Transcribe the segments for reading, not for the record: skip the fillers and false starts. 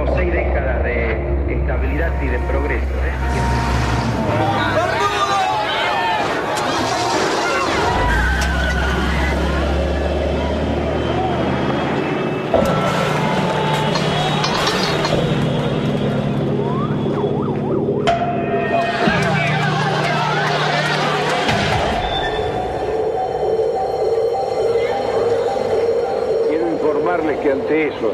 Tuvimos 6 décadas de estabilidad y de progreso, Que ante eso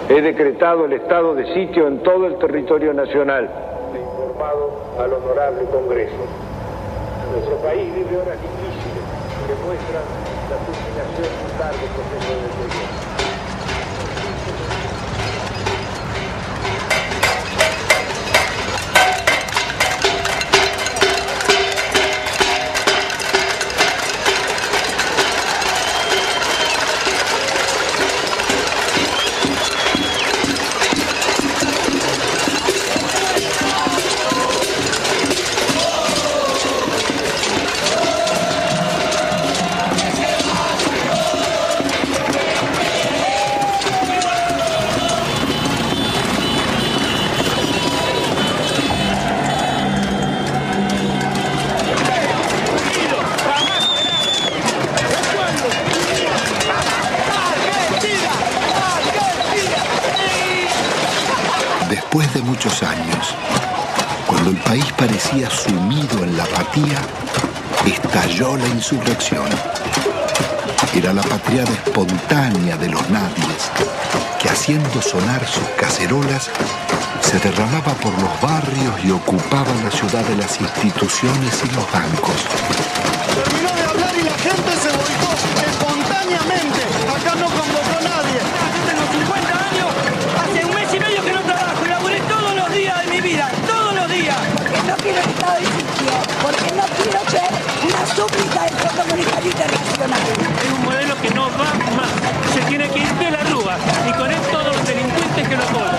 he decretado el estado de sitio en todo el territorio nacional. He informado al honorable Congreso. Nuestro país vive horas difíciles que muestran la culminación de un largo proceso de deterioro. Después de muchos años, cuando el país parecía sumido en la apatía, estalló la insurrección. Era la patriada espontánea de los nadies, que haciendo sonar sus cacerolas, se derramaba por los barrios y ocupaba la ciudad de las instituciones y los bancos. Terminó de hablar y la gente se volcó espontáneamente. Acá no convocó nadie. Yo tengo 50 años, hace un mes y medio que no trabajo y laburé todos los días de mi vida, todos los días. Porque no quiero el estado de sitio, porque no quiero ser una súplica del Fondo Monetario Internacional. Es un modelo que no va más, se tiene que ir de la Rúa y con él todos los delincuentes que lo apoyan.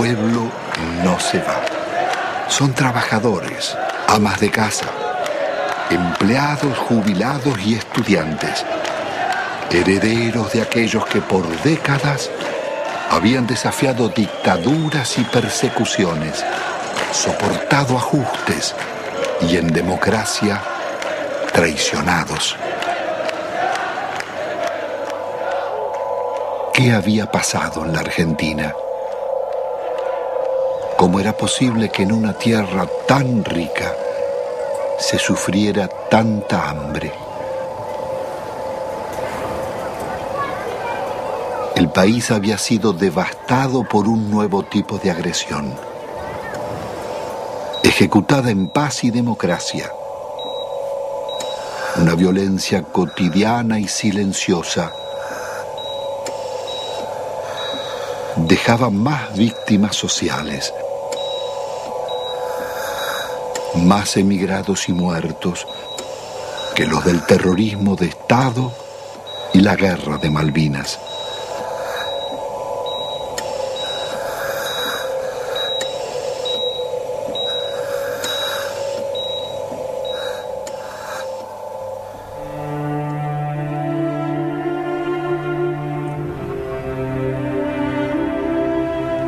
pueblo no se va. Son trabajadores, amas de casa, empleados, jubilados y estudiantes, herederos de aquellos que por décadas habían desafiado dictaduras y persecuciones, soportado ajustes y en democracia traicionados. ¿Qué había pasado en la Argentina? ¿Cómo era posible que en una tierra tan rica se sufriera tanta hambre? El país había sido devastado por un nuevo tipo de agresión, ejecutada en paz y democracia. Una violencia cotidiana y silenciosa dejaba más víctimas sociales, más emigrados y muertos que los del terrorismo de Estado y la guerra de Malvinas.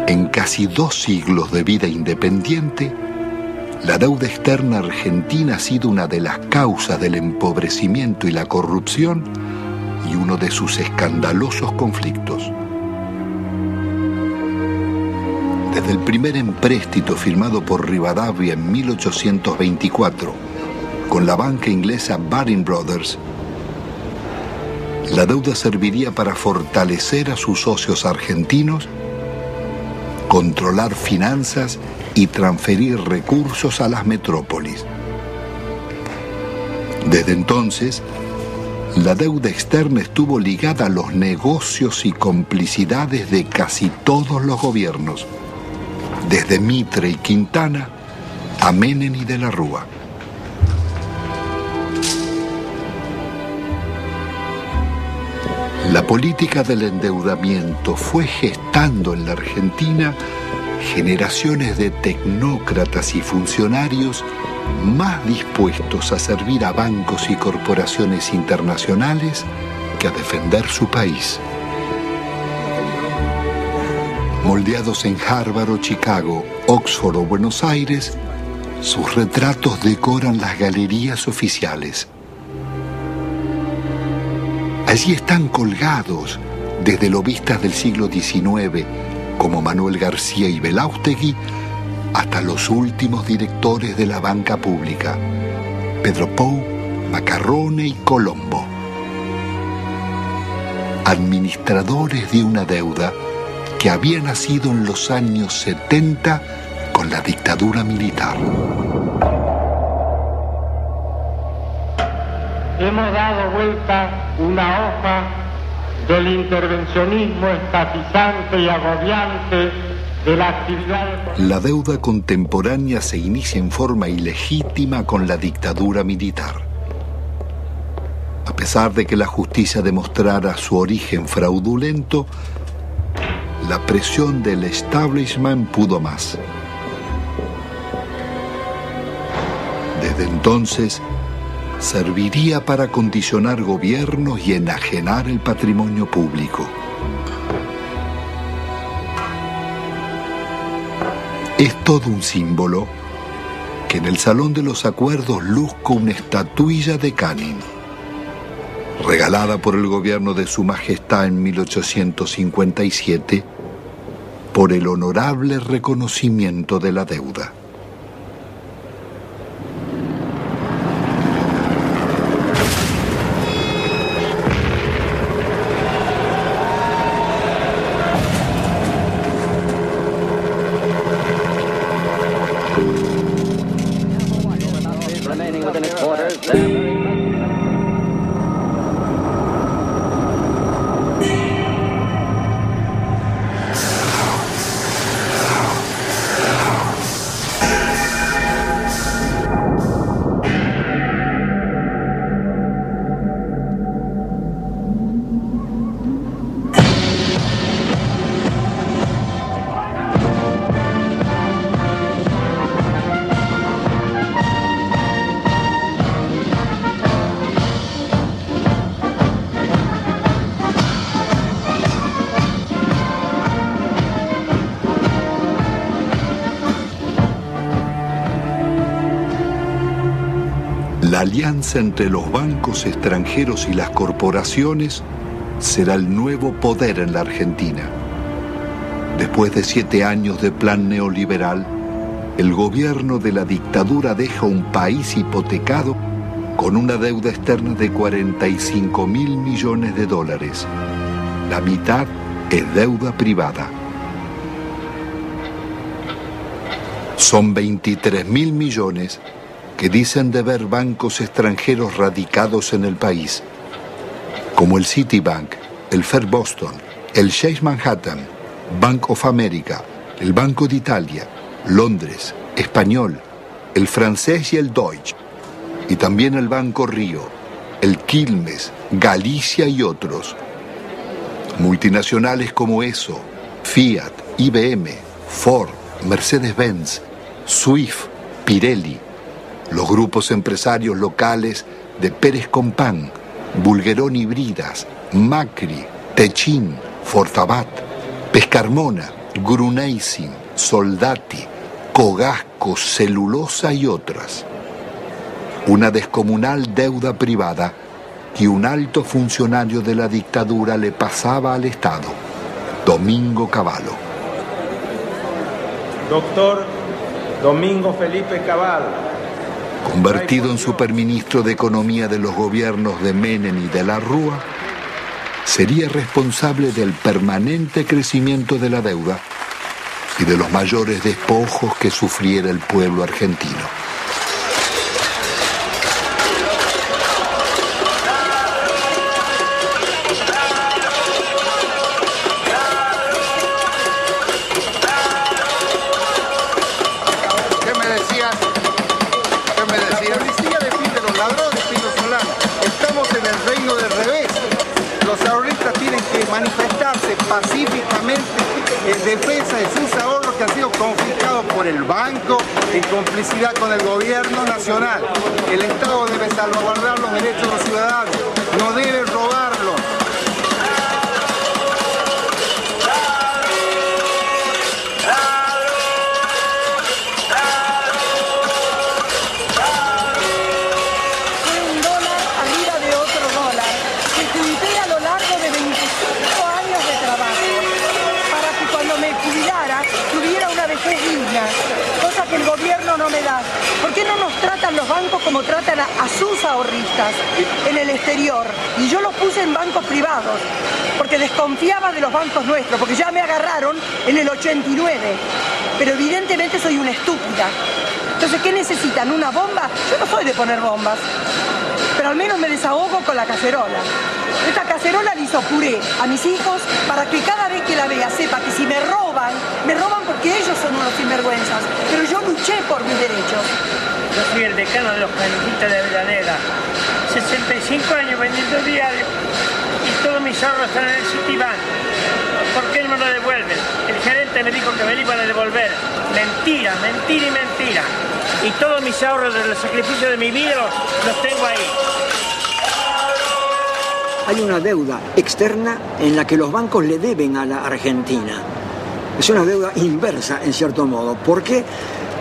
En casi 2 siglos de vida independiente, la deuda externa argentina ha sido una de las causas del empobrecimiento y la corrupción y uno de sus escandalosos conflictos. Desde el primer empréstito firmado por Rivadavia en 1824 con la banca inglesa Baring Brothers, la deuda serviría para fortalecer a sus socios argentinos, controlar finanzas y transferir recursos a las metrópolis. Desde entonces, la deuda externa estuvo ligada a los negocios y complicidades de casi todos los gobiernos, desde Mitre y Quintana a Menem y de la Rúa. La política del endeudamiento fue gestando en la Argentina generaciones de tecnócratas y funcionarios más dispuestos a servir a bancos y corporaciones internacionales que a defender su país. Moldeados en Harvard o Chicago, Oxford o Buenos Aires, sus retratos decoran las galerías oficiales. Allí están colgados desde lobistas del siglo XIX, como Manuel García y Belaustegui, hasta los últimos directores de la banca pública, Pedro Pou, Macarrone y Colombo. Administradores de una deuda que había nacido en los años 70 con la dictadura militar. Hemos dado vuelta una hoja del intervencionismo estatizante y agobiante de la actividad. La deuda contemporánea se inicia en forma ilegítima con la dictadura militar. A pesar de que la justicia demostrara su origen fraudulento, la presión del establishment pudo más. Desde entonces, serviría para condicionar gobiernos y enajenar el patrimonio público. Es todo un símbolo que en el Salón de los Acuerdos luzca una estatuilla de Canning, regalada por el gobierno de Su Majestad en 1857, por el honorable reconocimiento de la deuda. alianza entre los bancos extranjeros y las corporaciones será el nuevo poder en la Argentina. Después de 7 años de plan neoliberal, el gobierno de la dictadura deja un país hipotecado con una deuda externa de 45.000 millones de dólares. La mitad es deuda privada. Son 23.000 millones que dicen deber bancos extranjeros radicados en el país, como el Citibank, el Fair Boston, el Chase Manhattan, Bank of America, el Banco de Italia, Londres, Español, el francés y el Deutsche, y también el Banco Río, el Quilmes, Galicia y otros. Multinacionales como ESO, Fiat, IBM, Ford, Mercedes-Benz, Swift, Pirelli, los grupos empresarios locales de Pérez Compán, Bulguerón y Bridas, Macri, Techin, Fortabat, Pescarmona, Gruneisin, Soldati, Cogasco, Celulosa y otras. Una descomunal deuda privada que un alto funcionario de la dictadura le pasaba al Estado, Domingo Cavallo. Doctor Domingo Felipe Cavallo. Convertido en superministro de Economía de los gobiernos de Menem y de la Rúa, sería responsable del permanente crecimiento de la deuda y de los mayores despojos que sufriera el pueblo argentino. Pacíficamente en defensa de sus ahorros que han sido confiscados por el banco en complicidad con el gobierno nacional. El Estado debe salvaguardar los derechos de los ciudadanos, no debe robarlos. Cosa que el gobierno no me da. ¿Por qué no nos tratan los bancos como tratan a sus ahorristas en el exterior? Y yo los puse en bancos privados, porque desconfiaba de los bancos nuestros, porque ya me agarraron en el 89. Pero evidentemente soy una estúpida. Entonces, ¿qué necesitan? ¿Una bomba? Yo no soy de poner bombas, pero al menos me desahogo con la cacerola. Esta cacerola le hizo puré a mis hijos para que cada vez que la vea sepa que si me roban porque ellos son unos sinvergüenzas, pero yo luché por mis derechos. Yo soy el decano de los canutistas de Avellaneda, 65 años vendiendo diario y todos mis ahorros están en el Citibank. ¿Por qué no me lo devuelven? El gerente me dijo que me lo iban a devolver. Mentira, mentira y mentira. Y todos mis ahorros del sacrificio de mi vida los tengo ahí. Hay una deuda externa en la que los bancos le deben a la Argentina. Es una deuda inversa, en cierto modo, porque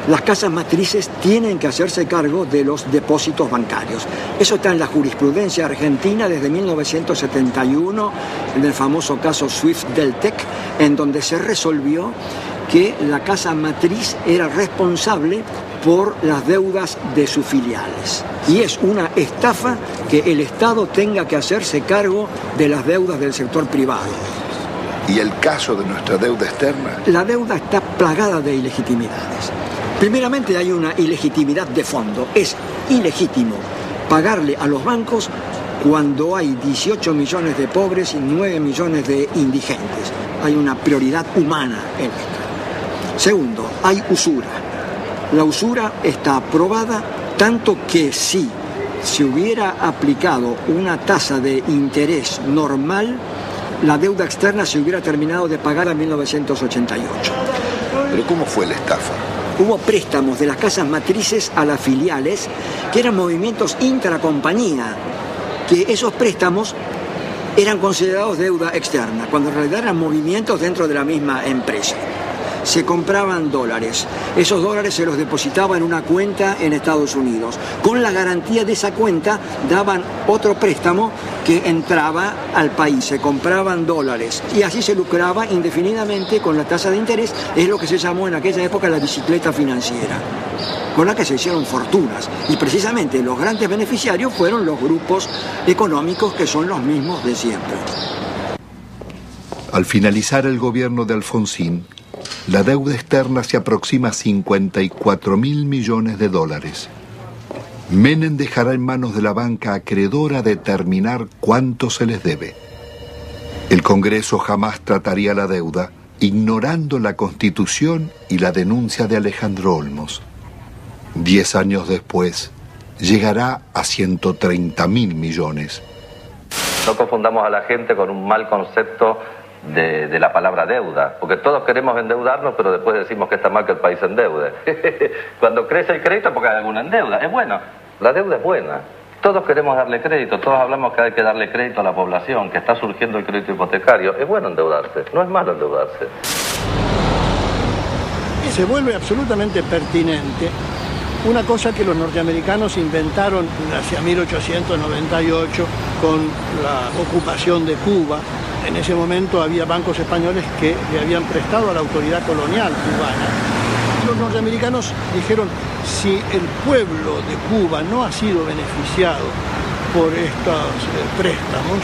las casas matrices tienen que hacerse cargo de los depósitos bancarios. Eso está en la jurisprudencia argentina desde 1971, en el famoso caso Swift-Deltec, en donde se resolvió que la casa matriz era responsable por las deudas de sus filiales. Y es una estafa que el Estado tenga que hacerse cargo de las deudas del sector privado. ¿Y el caso de nuestra deuda externa? La deuda está plagada de ilegitimidades. Primeramente hay una ilegitimidad de fondo. Es ilegítimo pagarle a los bancos cuando hay 18 millones de pobres y 9 millones de indigentes. Hay una prioridad humana en esto. Segundo, hay usura. La usura está aprobada tanto que si se hubiera aplicado una tasa de interés normal, la deuda externa se hubiera terminado de pagar en 1988. ¿Pero cómo fue la estafa? Hubo préstamos de las casas matrices a las filiales, que eran movimientos intracompañía, que esos préstamos eran considerados deuda externa, cuando en realidad eran movimientos dentro de la misma empresa. se compraban dólares. Esos dólares se los depositaba en una cuenta en Estados Unidos. Con la garantía de esa cuenta daban otro préstamo que entraba al país. Se compraban dólares y así se lucraba indefinidamente con la tasa de interés. Es lo que se llamó en aquella época la bicicleta financiera, con la que se hicieron fortunas. Y precisamente los grandes beneficiarios fueron los grupos económicos que son los mismos de siempre. Al finalizar el gobierno de Alfonsín, la deuda externa se aproxima a 54.000 millones de dólares. Menem dejará en manos de la banca acreedora determinar cuánto se les debe. El Congreso jamás trataría la deuda, ignorando la Constitución y la denuncia de Alejandro Olmos. 10 años después, llegará a 130.000 millones. No confundamos a la gente con un mal concepto de la palabra deuda, porque todos queremos endeudarnos, pero después decimos que está mal que el país se endeude. Cuando crece el crédito porque hay alguna en deuda, es bueno, la deuda es buena. Todos queremos darle crédito, todos hablamos que hay que darle crédito a la población, que está surgiendo el crédito hipotecario. Es bueno endeudarse, no es malo endeudarse. Se vuelve absolutamente pertinente una cosa que los norteamericanos inventaron hacia 1898 con la ocupación de Cuba. En ese momento había bancos españoles que le habían prestado a la autoridad colonial cubana. Los norteamericanos dijeron, si el pueblo de Cuba no ha sido beneficiado por estos préstamos,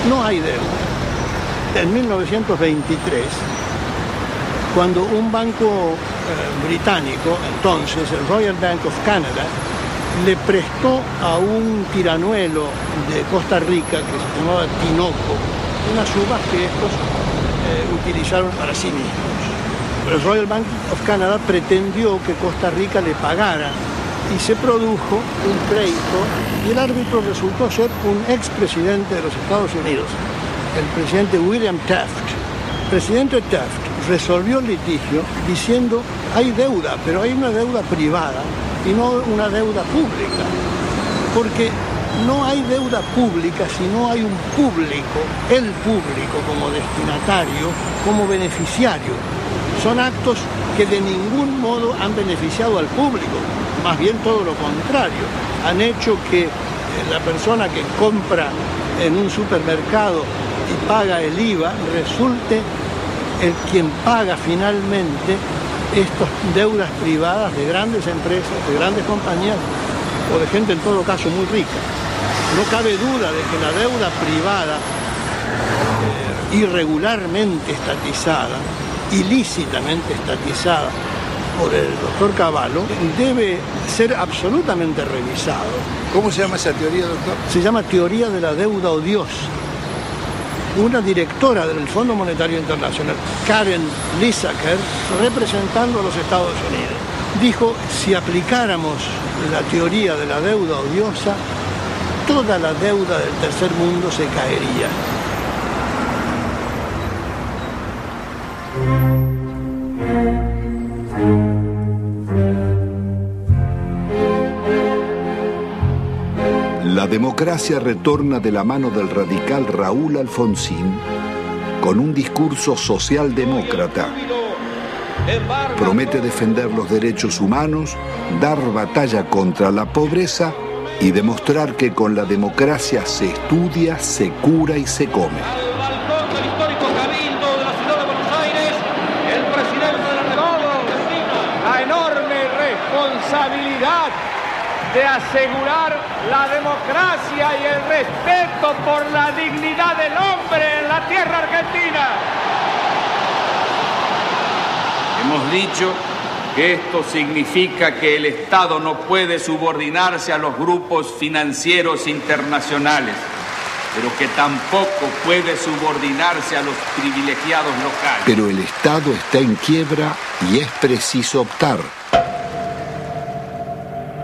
no hay deuda. En 1923, cuando un banco británico, entonces el Royal Bank of Canada, le prestó a un tiranuelo de Costa Rica que se llamaba Tinoco unas uvas que estos utilizaron para sí mismos. El Royal Bank of Canada pretendió que Costa Rica le pagara y se produjo un pleito y el árbitro resultó ser un expresidente de los Estados Unidos, el presidente William Taft. El presidente Taft resolvió el litigio diciendo hay deuda, pero hay una deuda privada y no una deuda pública, porque no hay deuda pública si no hay un público, el público como destinatario, como beneficiario. Son actos que de ningún modo han beneficiado al público, más bien todo lo contrario. Han hecho que la persona que compra en un supermercado y paga el IVA resulte el quien paga finalmente estas deudas privadas de grandes empresas, de grandes compañías o de gente en todo caso muy rica. No cabe duda de que la deuda privada irregularmente estatizada, ilícitamente estatizada por el doctor Cavallo, debe ser absolutamente revisado. ¿Cómo se llama esa teoría, doctor? Se llama teoría de la deuda odiosa. Una directora del Fondo Monetario Internacional, Karen Lissaker, representando a los Estados Unidos, dijo, si aplicáramos la teoría de la deuda odiosa, toda la deuda del tercer mundo se caería. La democracia retorna de la mano del radical Raúl Alfonsín con un discurso socialdemócrata. Promete defender los derechos humanos, dar batalla contra la pobreza y demostrar que con la democracia se estudia, se cura y se come. Al balcón del histórico Cabildo de la ciudad de Buenos Aires, el presidente de la República, la enorme responsabilidad de asegurar la democracia y el respeto por la dignidad del hombre en la tierra argentina. Hemos dicho que esto significa que el Estado no puede subordinarse a los grupos financieros internacionales, pero que tampoco puede subordinarse a los privilegiados locales. Pero el Estado está en quiebra y es preciso optar.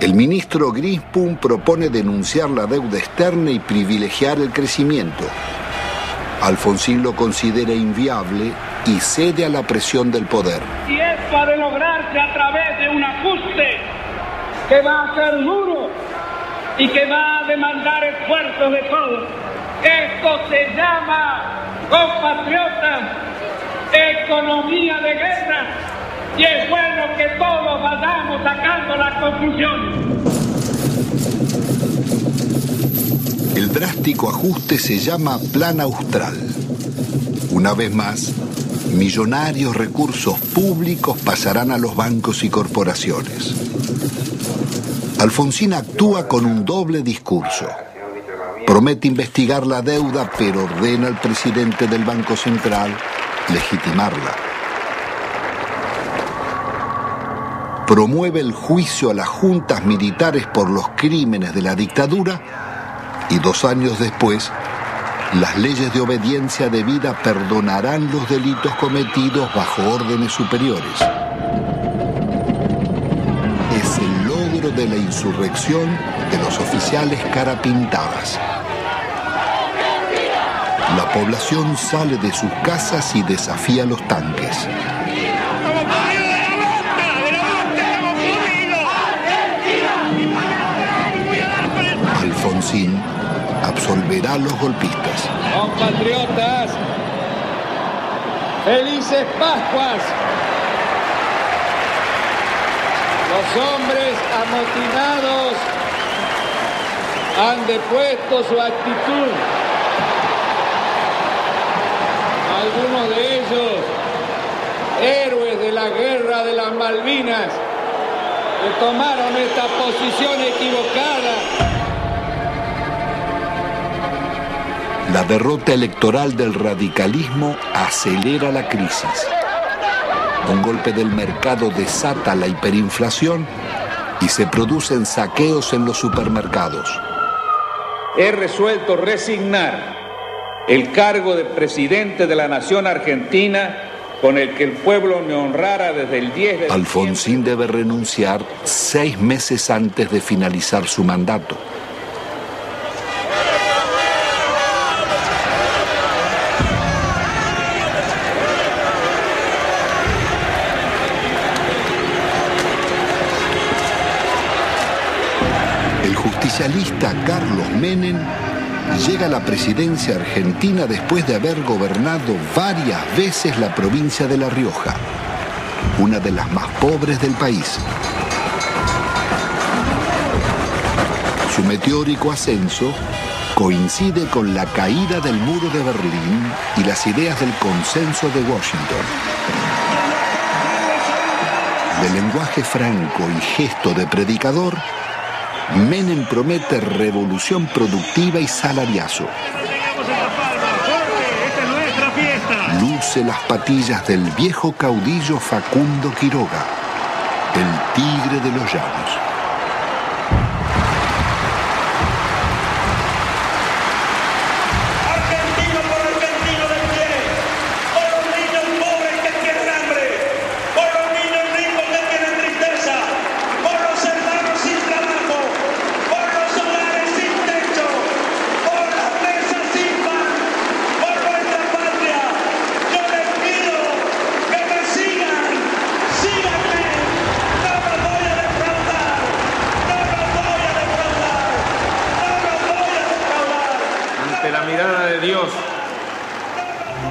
El ministro Grinspoon propone denunciar la deuda externa y privilegiar el crecimiento. Alfonsín lo considera inviable y cede a la presión del poder. Y esto ha de lograrse a través de un ajuste que va a ser duro y que va a demandar esfuerzos de todos. Esto se llama, compatriotas, economía de guerra. vayamos sacando las conclusiones. El drástico ajuste se llama Plan Austral. Una vez más, millonarios recursos públicos pasarán a los bancos y corporaciones. Alfonsín actúa con un doble discurso. Promete investigar la deuda, pero ordena al presidente del Banco Central legitimarla. Promueve el juicio a las juntas militares por los crímenes de la dictadura y 2 años después, las leyes de obediencia debida perdonarán los delitos cometidos bajo órdenes superiores. Es el logro de la insurrección de los oficiales carapintadas. La población sale de sus casas y desafía los tanques. Alfonsín absolverá a los golpistas. Compatriotas, felices Pascuas. Los hombres amotinados han depuesto su actitud. Algunos de ellos, héroes de la guerra de las Malvinas, que tomaron esta posición equivocada. La derrota electoral del radicalismo acelera la crisis. Un golpe del mercado desata la hiperinflación y se producen saqueos en los supermercados. He resuelto resignar el cargo de presidente de la nación argentina con el que el pueblo me honrara desde el 10 de Alfonsín debe renunciar 6 meses antes de finalizar su mandato. El justicialista Carlos Menem llega a la presidencia argentina después de haber gobernado varias veces la provincia de La Rioja, una de las más pobres del país. Su meteórico ascenso coincide con la caída del muro de Berlín y las ideas del consenso de Washington. De lenguaje franco y gesto de predicador, Menem promete revolución productiva y salariazo. Luce las patillas del viejo caudillo Facundo Quiroga, el tigre de los llanos.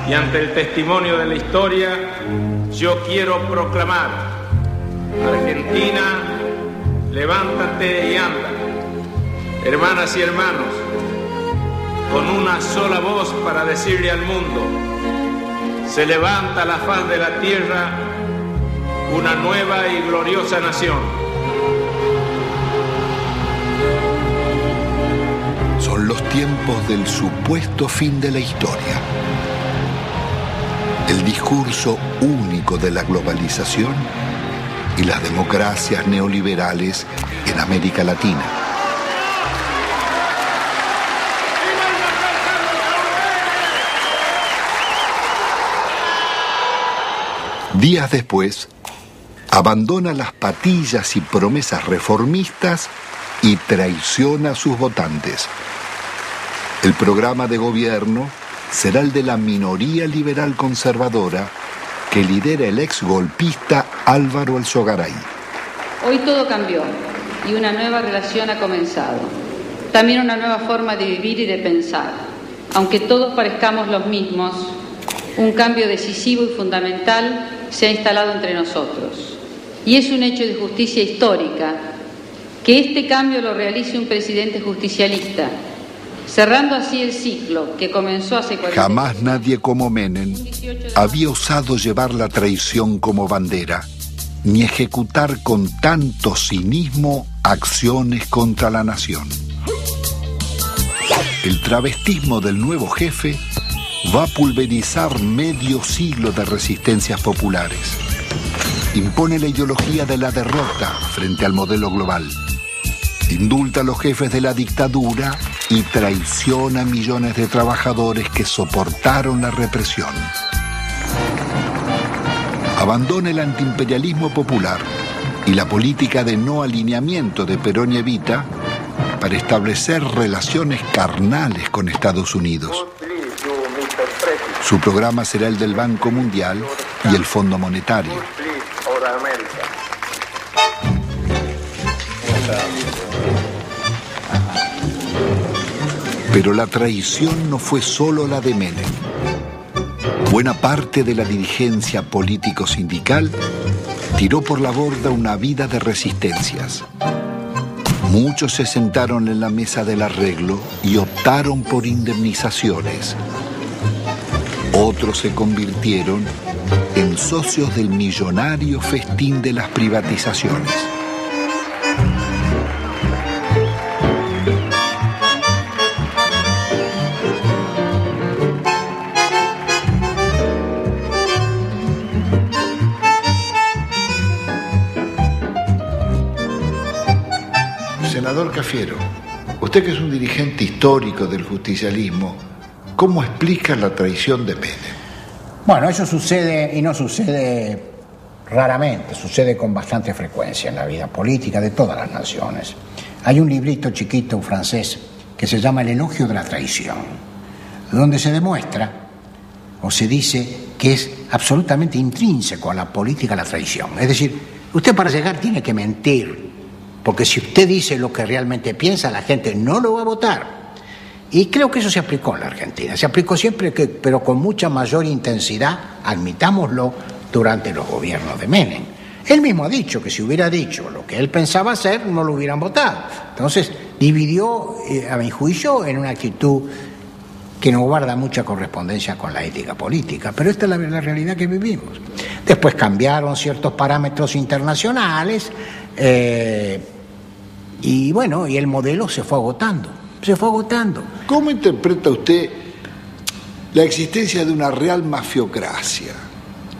Y ante el testimonio de la historia, yo quiero proclamar: Argentina, levántate y anda. Hermanas y hermanos, con una sola voz para decirle al mundo: se levanta a la faz de la tierra una nueva y gloriosa nación. Son los tiempos del supuesto fin de la historia. El discurso único de la globalización y las democracias neoliberales en América Latina. Días después, abandona las patillas y promesas reformistas y traiciona a sus votantes. El programa de gobierno será el de la minoría liberal conservadora que lidera el ex golpista Álvaro Alzogaray. Hoy todo cambió y una nueva relación ha comenzado. También una nueva forma de vivir y de pensar. Aunque todos parezcamos los mismos, un cambio decisivo y fundamental se ha instalado entre nosotros. Y es un hecho de justicia histórica que este cambio lo realice un presidente justicialista, cerrando así el ciclo que comenzó hace 40 años. Jamás nadie como Menem había osado llevar la traición como bandera, ni ejecutar con tanto cinismo acciones contra la nación. El travestismo del nuevo jefe va a pulverizar medio siglo de resistencias populares. Impone la ideología de la derrota frente al modelo global. Indulta a los jefes de la dictadura y traiciona a millones de trabajadores que soportaron la represión. Abandona el antiimperialismo popular y la política de no alineamiento de Perón y Evita para establecer relaciones carnales con Estados Unidos. Su programa será el del Banco Mundial y el Fondo Monetario. Pero la traición no fue solo la de Menem. Buena parte de la dirigencia político-sindical tiró por la borda una vida de resistencias. Muchos se sentaron en la mesa del arreglo y optaron por indemnizaciones. Otros se convirtieron en socios del millonario festín de las privatizaciones. Senador Cafiero, usted que es un dirigente histórico del justicialismo, ¿cómo explica la traición de Menem? Bueno, eso sucede y no sucede raramente, sucede con bastante frecuencia en la vida política de todas las naciones. Hay un librito chiquito francés que se llama El elogio de la traición, donde se demuestra o se dice que es absolutamente intrínseco a la política la traición. Es decir, usted para llegar tiene que mentir, porque si usted dice lo que realmente piensa, la gente no lo va a votar. Y creo que eso se aplicó en la Argentina. Se aplicó siempre, pero con mucha mayor intensidad, admitámoslo, durante los gobiernos de Menem. Él mismo ha dicho que si hubiera dicho lo que él pensaba hacer, no lo hubieran votado. Entonces, dividió, a mi juicio, en una actitud que no guarda mucha correspondencia con la ética política. Pero esta es la realidad que vivimos. Después cambiaron ciertos parámetros internacionales, y bueno, y el modelo se fue agotando. ¿Cómo interpreta usted la existencia de una real mafiocracia?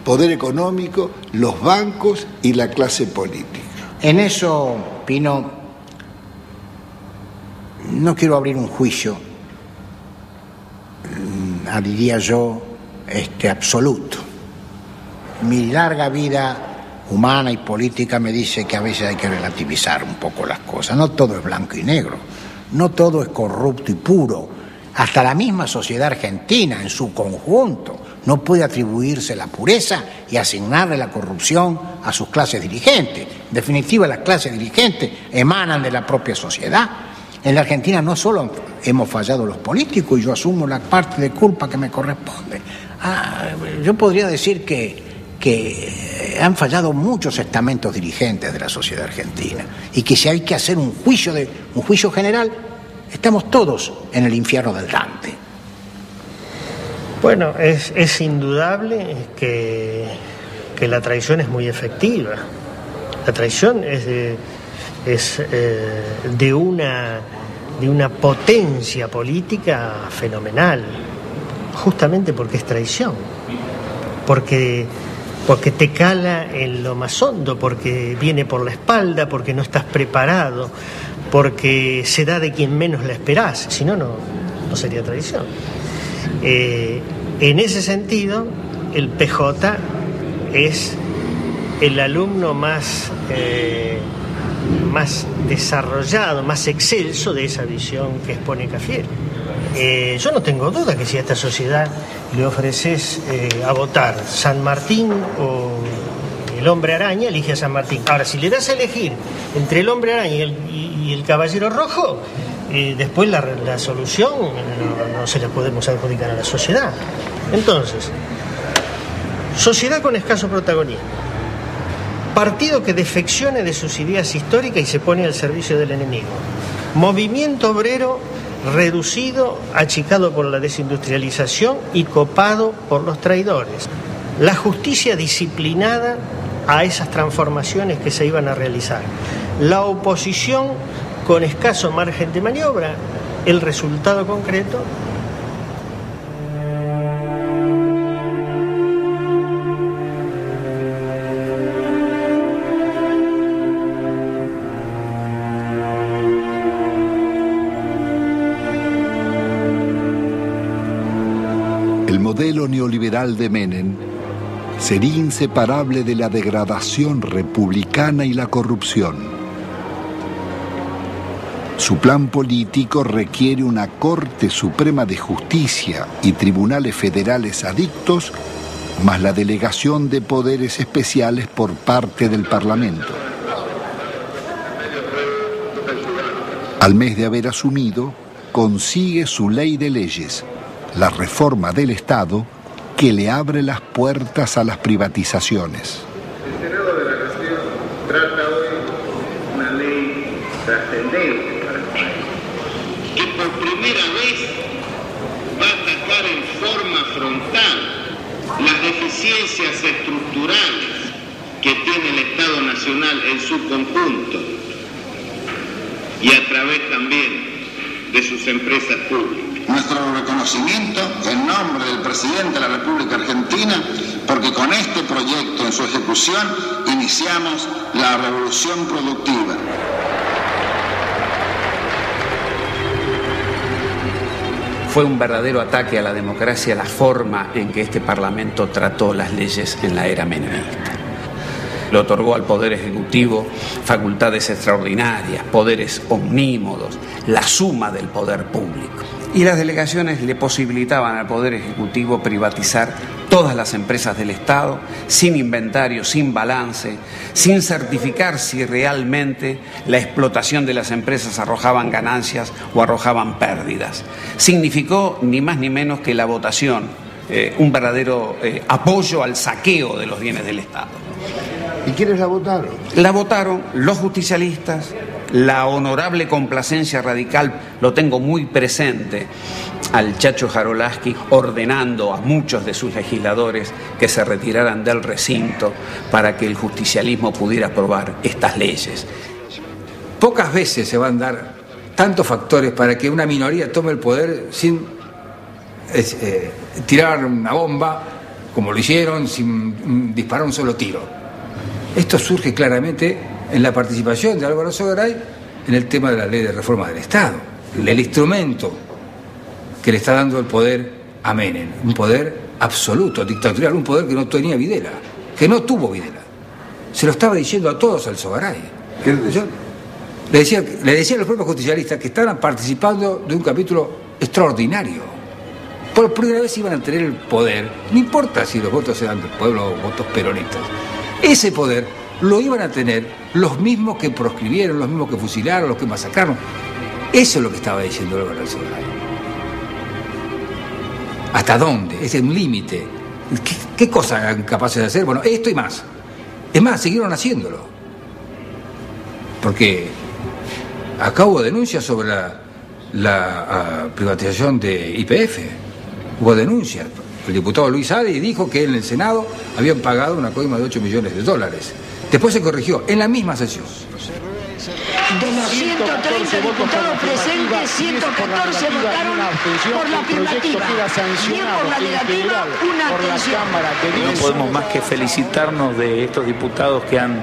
Poder económico, los bancos y la clase política. En eso, Pino, no quiero abrir un juicio, diría yo, absoluto. Mi larga vida humana y política me dice que a veces hay que relativizar un poco las cosas. No todo es blanco y negro, no todo es corrupto y puro. Hasta la misma sociedad argentina en su conjunto no puede atribuirse la pureza y asignarle la corrupción a sus clases dirigentes. En definitiva, las clases dirigentes emanan de la propia sociedad. En la Argentina no solo hemos fallado los políticos, y yo asumo la parte de culpa que me corresponde. Yo podría decir que han fallado muchos estamentos dirigentes de la sociedad argentina, y que si hay que hacer un juicio general, estamos todos en el infierno del Dante. Bueno, es indudable que la traición es muy efectiva. La traición es de una potencia política fenomenal, justamente porque es traición, porque te cala en lo más hondo, porque viene por la espalda, porque no estás preparado, porque se da de quien menos la esperás, si no, no sería traición. En ese sentido, el PJ es el alumno más desarrollado, más excelso de esa visión que expone Cafiero. Yo no tengo duda que si a esta sociedad le ofreces a votar San Martín o el Hombre Araña, elige a San Martín. Ahora, si le das a elegir entre el Hombre Araña y el Caballero Rojo, después la solución no se la podemos adjudicar a la sociedad. Entonces, sociedad con escaso protagonismo, Partido que defeccione de sus ideas históricas y se pone al servicio del enemigo. Movimiento obrero reducido, achicado por la desindustrialización y copado por los traidores. La justicia disciplinada a esas transformaciones que se iban a realizar. La oposición con escaso margen de maniobra. El resultado concreto. El modelo neoliberal de Menem sería inseparable de la degradación republicana y la corrupción. Su plan político requiere una Corte Suprema de Justicia y tribunales federales adictos, más la delegación de poderes especiales por parte del Parlamento. Al mes de haber asumido, consigue su ley de leyes, la reforma del Estado, que le abre las puertas a las privatizaciones. El Senado de la Nación trata hoy una ley trascendente para el país, que por primera vez va a atacar en forma frontal las deficiencias estructurales que tiene el Estado Nacional en su conjunto y a través también de sus empresas públicas. Nuestro reconocimiento en nombre del presidente de la República Argentina, porque con este proyecto en su ejecución iniciamos la revolución productiva. Fue un verdadero ataque a la democracia la forma en que este Parlamento trató las leyes en la era menemista. Le otorgó al Poder Ejecutivo facultades extraordinarias, poderes omnímodos, la suma del poder público. Y las delegaciones le posibilitaban al Poder Ejecutivo privatizar todas las empresas del Estado, sin inventario, sin balance, sin certificar si realmente la explotación de las empresas arrojaban ganancias o arrojaban pérdidas. Significó ni más ni menos que la votación, un verdadero apoyo al saqueo de los bienes del Estado. ¿Y quiénes la votaron? La votaron los justicialistas, la honorable complacencia radical, lo tengo muy presente, al Chacho Jarolaski ordenando a muchos de sus legisladores que se retiraran del recinto para que el justicialismo pudiera aprobar estas leyes. Pocas veces se van a dar tantos factores para que una minoría tome el poder sin tirar una bomba, como lo hicieron, sin disparar un solo tiro. Esto surge claramente en la participación de Álvaro Sogaray en el tema de la ley de reforma del Estado. El instrumento que le está dando el poder a Menem, un poder absoluto, dictatorial, un poder que no tenía Videla, que no tuvo Videla. Se lo estaba diciendo a todos al Sogaray. Le decía a los propios justicialistas que estaban participando de un capítulo extraordinario. Por primera vez iban a tener el poder, no importa si los votos eran del pueblo o votos peronistas. Ese poder lo iban a tener los mismos que proscribieron, los mismos que fusilaron, los que masacraron. Eso es lo que estaba diciendo Álvaro Sogaray. ¿Hasta dónde? Es un límite. ¿Qué cosas eran capaces de hacer? Bueno, esto y más. Es más, siguieron haciéndolo. Porque acá hubo denuncias sobre la privatización de YPF. Hubo denuncias. El diputado Luis Ade dijo que en el Senado habían pagado una coima de $8 millones. Después se corrigió en la misma sesión. De los 130 diputados presentes, 114 votaron por la afirmativa. Bien por la negativa, una abstención. No podemos más que felicitarnos de estos diputados que han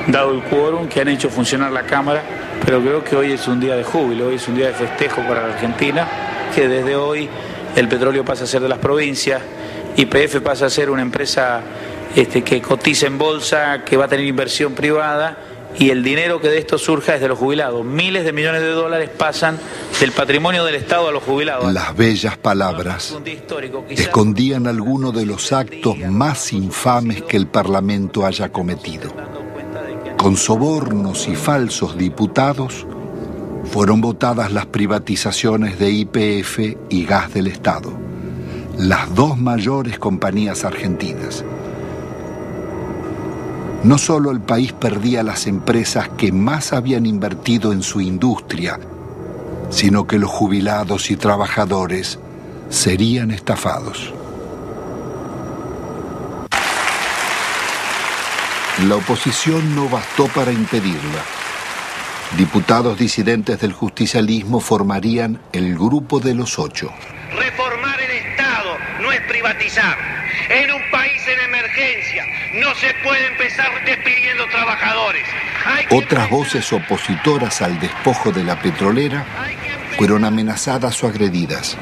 dado el quórum, que han hecho funcionar la Cámara, pero creo que hoy es un día de júbilo, hoy es un día de festejo para la Argentina, que desde hoy el petróleo pasa a ser de las provincias, YPF pasa a ser una empresa que cotiza en bolsa, que va a tener inversión privada, y el dinero que de esto surja es de los jubilados. Miles de millones de dólares pasan del patrimonio del Estado a los jubilados. Las bellas palabras escondían algunos de los actos más infames que el Parlamento haya cometido. Con sobornos y falsos diputados fueron votadas las privatizaciones de YPF y Gas del Estado, las dos mayores compañías argentinas. No solo el país perdía las empresas que más habían invertido en su industria, sino que los jubilados y trabajadores serían estafados. La oposición no bastó para impedirla. Diputados disidentes del justicialismo formarían el Grupo de los Ocho. Reformar el Estado no es privatizar. En un país en emergencia no se puede empezar despidiendo trabajadores. Otras voces opositoras al despojo de la petrolera fueron amenazadas o agredidas.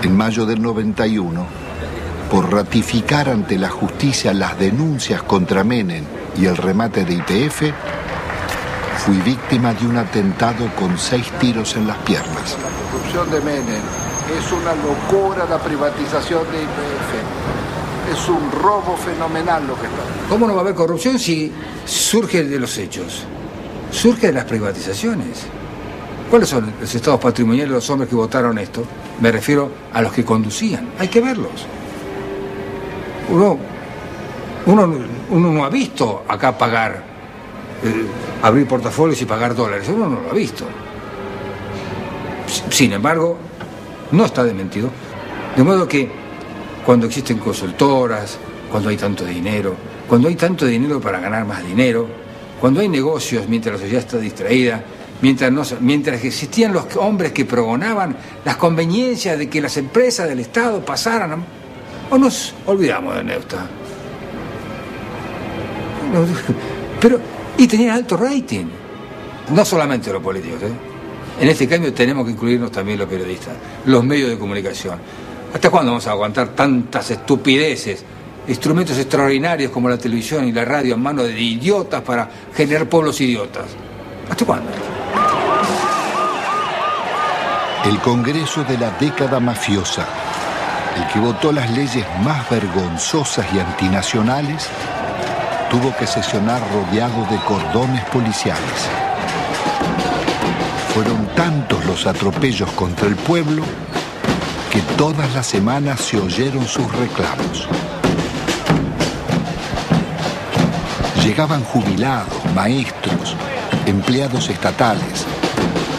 En mayo del 91, por ratificar ante la justicia las denuncias contra Menem y el remate de YPF, fui víctima de un atentado con 6 tiros en las piernas. La corrupción de Menem es una locura, la privatización de YPF. Es un robo fenomenal lo que está. ¿Cómo no va a haber corrupción si surge de los hechos? Surge de las privatizaciones. ¿Cuáles son los estados patrimoniales de los hombres que votaron esto? Me refiero a los que conducían. Hay que verlos. Uno no ha visto acá pagar, abrir portafolios y pagar dólares. Uno no lo ha visto. Sin embargo, no está desmentido. De modo que cuando existen consultoras, cuando hay tanto dinero para ganar más dinero, cuando hay negocios mientras la sociedad está distraída, mientras existían los hombres que pregonaban las conveniencias de que las empresas del Estado pasaran o nos olvidamos de Neusta. Y tenían alto rating, no solamente los políticos, En este cambio tenemos que incluirnos también los periodistas, los medios de comunicación. ¿Hasta cuándo vamos a aguantar tantas estupideces? Instrumentos extraordinarios como la televisión y la radio en manos de idiotas para generar pueblos idiotas. ¿Hasta cuándo? El Congreso de la década mafiosa, el que votó las leyes más vergonzosas y antinacionales, tuvo que sesionar rodeado de cordones policiales. Fueron tantos los atropellos contra el pueblo que todas las semanas se oyeron sus reclamos. Llegaban jubilados, maestros, empleados estatales,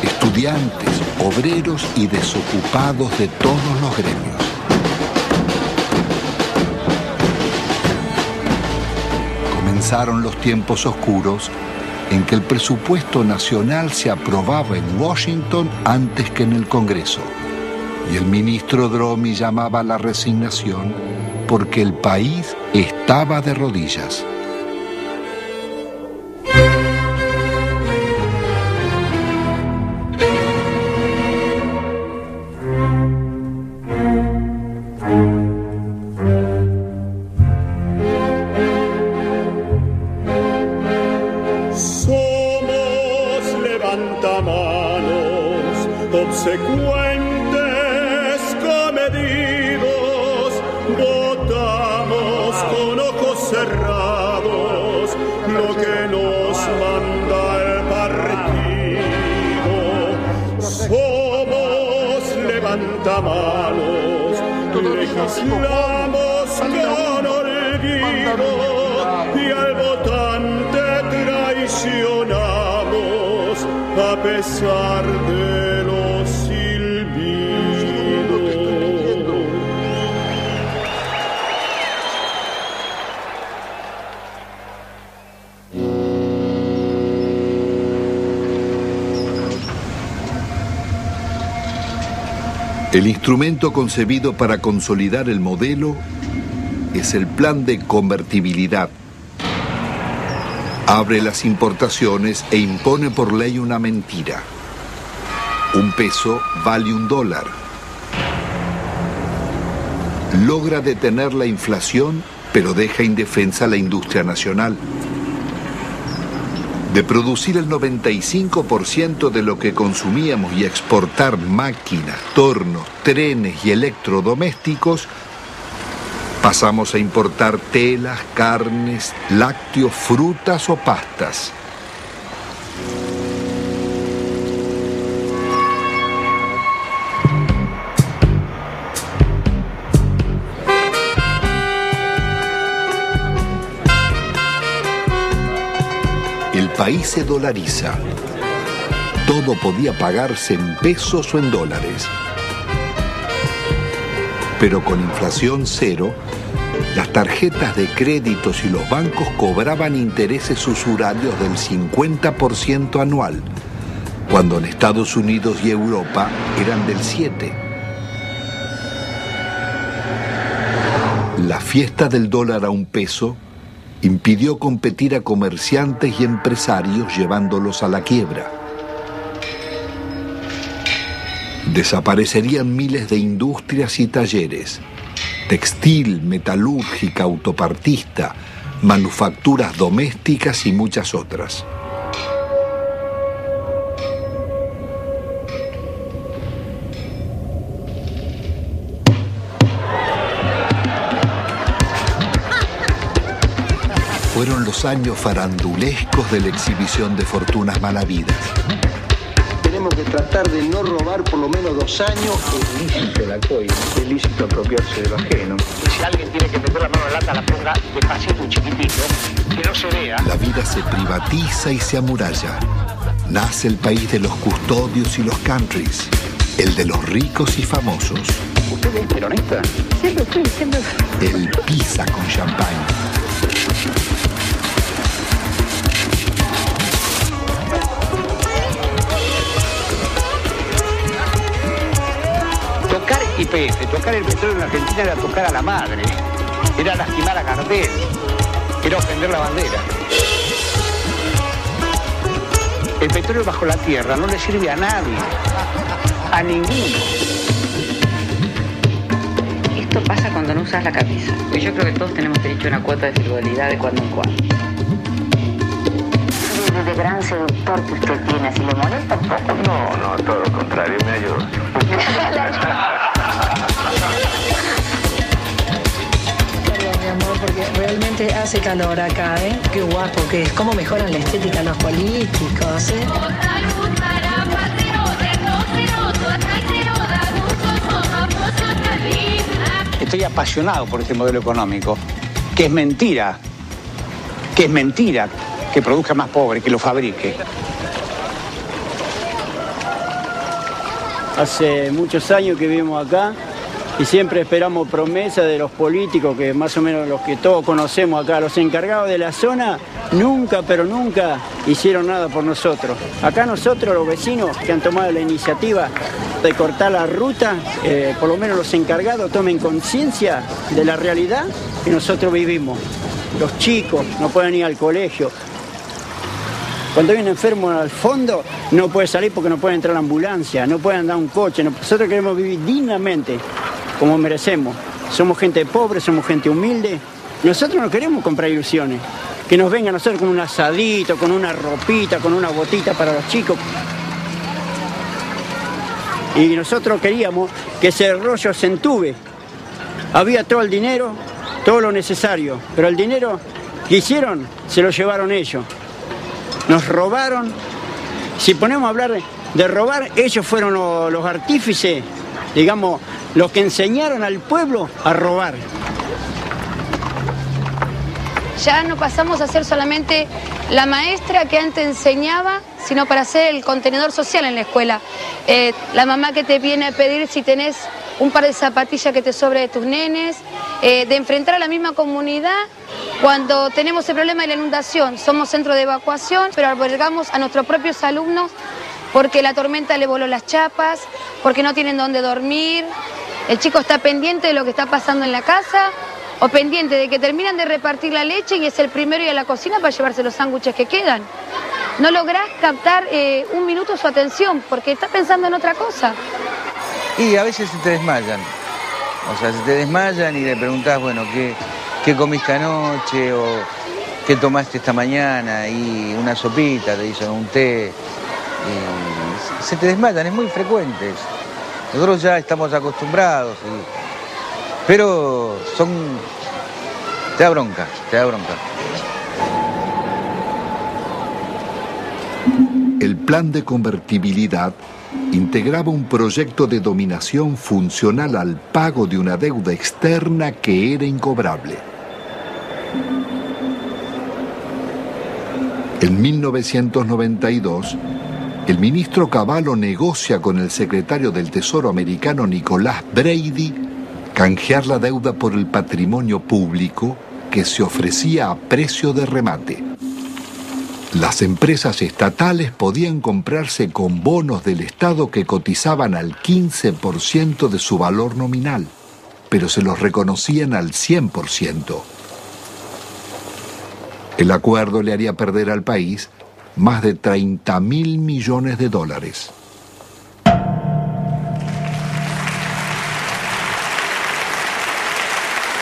estudiantes, obreros y desocupados de todos los gremios. Comenzaron los tiempos oscuros en que el presupuesto nacional se aprobaba en Washington antes que en el Congreso. Y el ministro Dromi llamaba a la resignación porque el país estaba de rodillas. Legislamos con olvido y al votante traicionamos a pesar de los silbidos. El instrumento concebido para consolidar el modelo es el plan de convertibilidad. Abre las importaciones e impone por ley una mentira. Un peso vale $1. Logra detener la inflación, pero deja indefensa la industria nacional. De producir el 95% de lo que consumíamos y exportar máquinas, tornos, trenes y electrodomésticos, pasamos a importar telas, carnes, lácteos, frutas o pastas. país se dolariza. Todo podía pagarse en pesos o en dólares. Pero con inflación cero, las tarjetas de créditos y los bancos cobraban intereses usurarios del 50% anual, cuando en Estados Unidos y Europa eran del 7%. La fiesta del dólar a un peso impidió competir a comerciantes y empresarios, llevándolos a la quiebra. Desaparecerían miles de industrias y talleres: textil, metalúrgica, autopartista, manufacturas domésticas y muchas otras. Fueron los años farandulescos de la exhibición de fortunas mal habidas. Tenemos que tratar de no robar por lo menos 2 años. Es lícito la coima, es lícito apropiarse de lo ajeno. Y si alguien tiene que meter la mano en la lata, la ponga despacito y chiquitito, que no se vea. La vida se privatiza y se amuralla. Nace el país de los custodios y los countries, el de los ricos y famosos. ¿Usted es peronista? Siempre fui. El pizza con champán. Tocar YPF, tocar el petróleo en Argentina era tocar a la madre, era lastimar a Gardel, era ofender la bandera. El petróleo bajo la tierra no le sirve a nadie, a ninguno. Esto pasa cuando no usas la cabeza. Pues yo creo que todos tenemos derecho a una cuota de frivolidad de cuando en cuando. De gran seductor que usted tiene, si le molesta un poco. No, todo lo contrario, me ayuda. Perdón, mi amor, porque realmente hace calor acá, ¿eh? Qué guapo que es. Cómo mejoran la estética los políticos, ¿eh? Estoy apasionado por este modelo económico, que es mentira, que produzca más pobre, que lo fabrique. Hace muchos años que vivimos acá y siempre esperamos promesas de los políticos, que más o menos los que todos conocemos acá, los encargados de la zona, nunca, pero nunca hicieron nada por nosotros. Acá nosotros, los vecinos que han tomado la iniciativa de cortar la ruta, por lo menos los encargados tomen conciencia de la realidad que nosotros vivimos. Los chicos no pueden ir al colegio. Cuando hay un enfermo al fondo, no puede salir porque no puede entrar a la ambulancia, no puede andar un coche. Nosotros queremos vivir dignamente, como merecemos. Somos gente pobre, somos gente humilde. Nosotros no queremos comprar ilusiones. Que nos vengan a nosotros con un asadito, con una ropita, con una botita para los chicos. Y nosotros queríamos que ese rollo se entube. Había todo el dinero, todo lo necesario, pero el dinero que hicieron se lo llevaron ellos. Nos robaron. Si ponemos a hablar de robar, ellos fueron los artífices, digamos, los que enseñaron al pueblo a robar. Ya no pasamos a ser solamente la maestra que antes enseñaba, sino para ser el contenedor social en la escuela. La mamá que te viene a pedir si tenés un par de zapatillas que te sobre de tus nenes, de enfrentar a la misma comunidad cuando tenemos el problema de la inundación. Somos centro de evacuación, pero albergamos a nuestros propios alumnos porque la tormenta le voló las chapas, porque no tienen dónde dormir. El chico está pendiente de lo que está pasando en la casa o pendiente de que terminan de repartir la leche y es el primero ir a la cocina para llevarse los sándwiches que quedan. No lográs captar un minuto su atención porque está pensando en otra cosa. Y a veces se te desmayan. O sea, se te desmayan y le preguntás, bueno, ¿qué comiste anoche? O ¿qué tomaste esta mañana? Y una sopita, te dicen un té. Y se te desmayan, es muy frecuente. Nosotros ya estamos acostumbrados. Pero te da bronca. El plan de convertibilidad integraba un proyecto de dominación funcional al pago de una deuda externa que era incobrable. En 1992, el ministro Cavallo negocia con el secretario del Tesoro americano Nicolás Brady canjear la deuda por el patrimonio público que se ofrecía a precio de remate. Las empresas estatales podían comprarse con bonos del Estado que cotizaban al 15% de su valor nominal, pero se los reconocían al 100%. El acuerdo le haría perder al país más de 30.000 millones de dólares.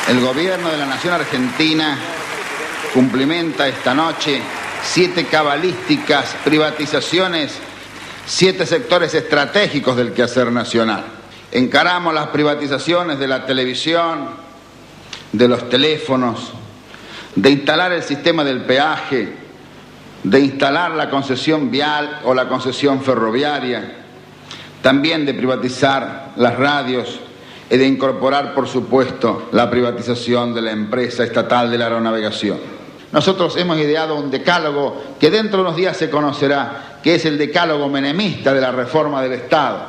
El gobierno de la Nación Argentina cumplimenta esta noche 7 cabalísticas privatizaciones, 7 sectores estratégicos del quehacer nacional. Encaramos las privatizaciones de la televisión, de los teléfonos, de instalar el sistema del peaje, de instalar la concesión vial o la concesión ferroviaria, también de privatizar las radios y de incorporar, por supuesto, la privatización de la empresa estatal de la aeronavegación. Nosotros hemos ideado un decálogo que dentro de unos días se conocerá, que es el decálogo menemista de la reforma del Estado.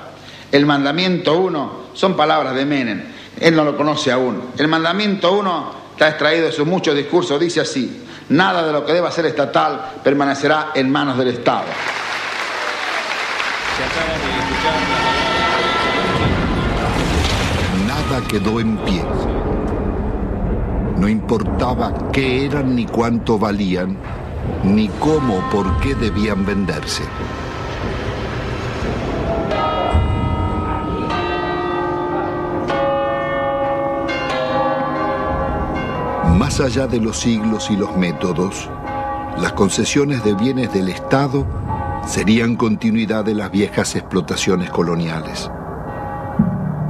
El mandamiento 1 son palabras de Menem, él no lo conoce aún. El mandamiento 1 está extraído de sus muchos discursos, dice así: nada de lo que deba ser estatal permanecerá en manos del Estado. Nada quedó en pie. No importaba qué eran ni cuánto valían, ni cómo o por qué debían venderse. Más allá de los siglos y los métodos, las concesiones de bienes del Estado serían continuidad de las viejas explotaciones coloniales.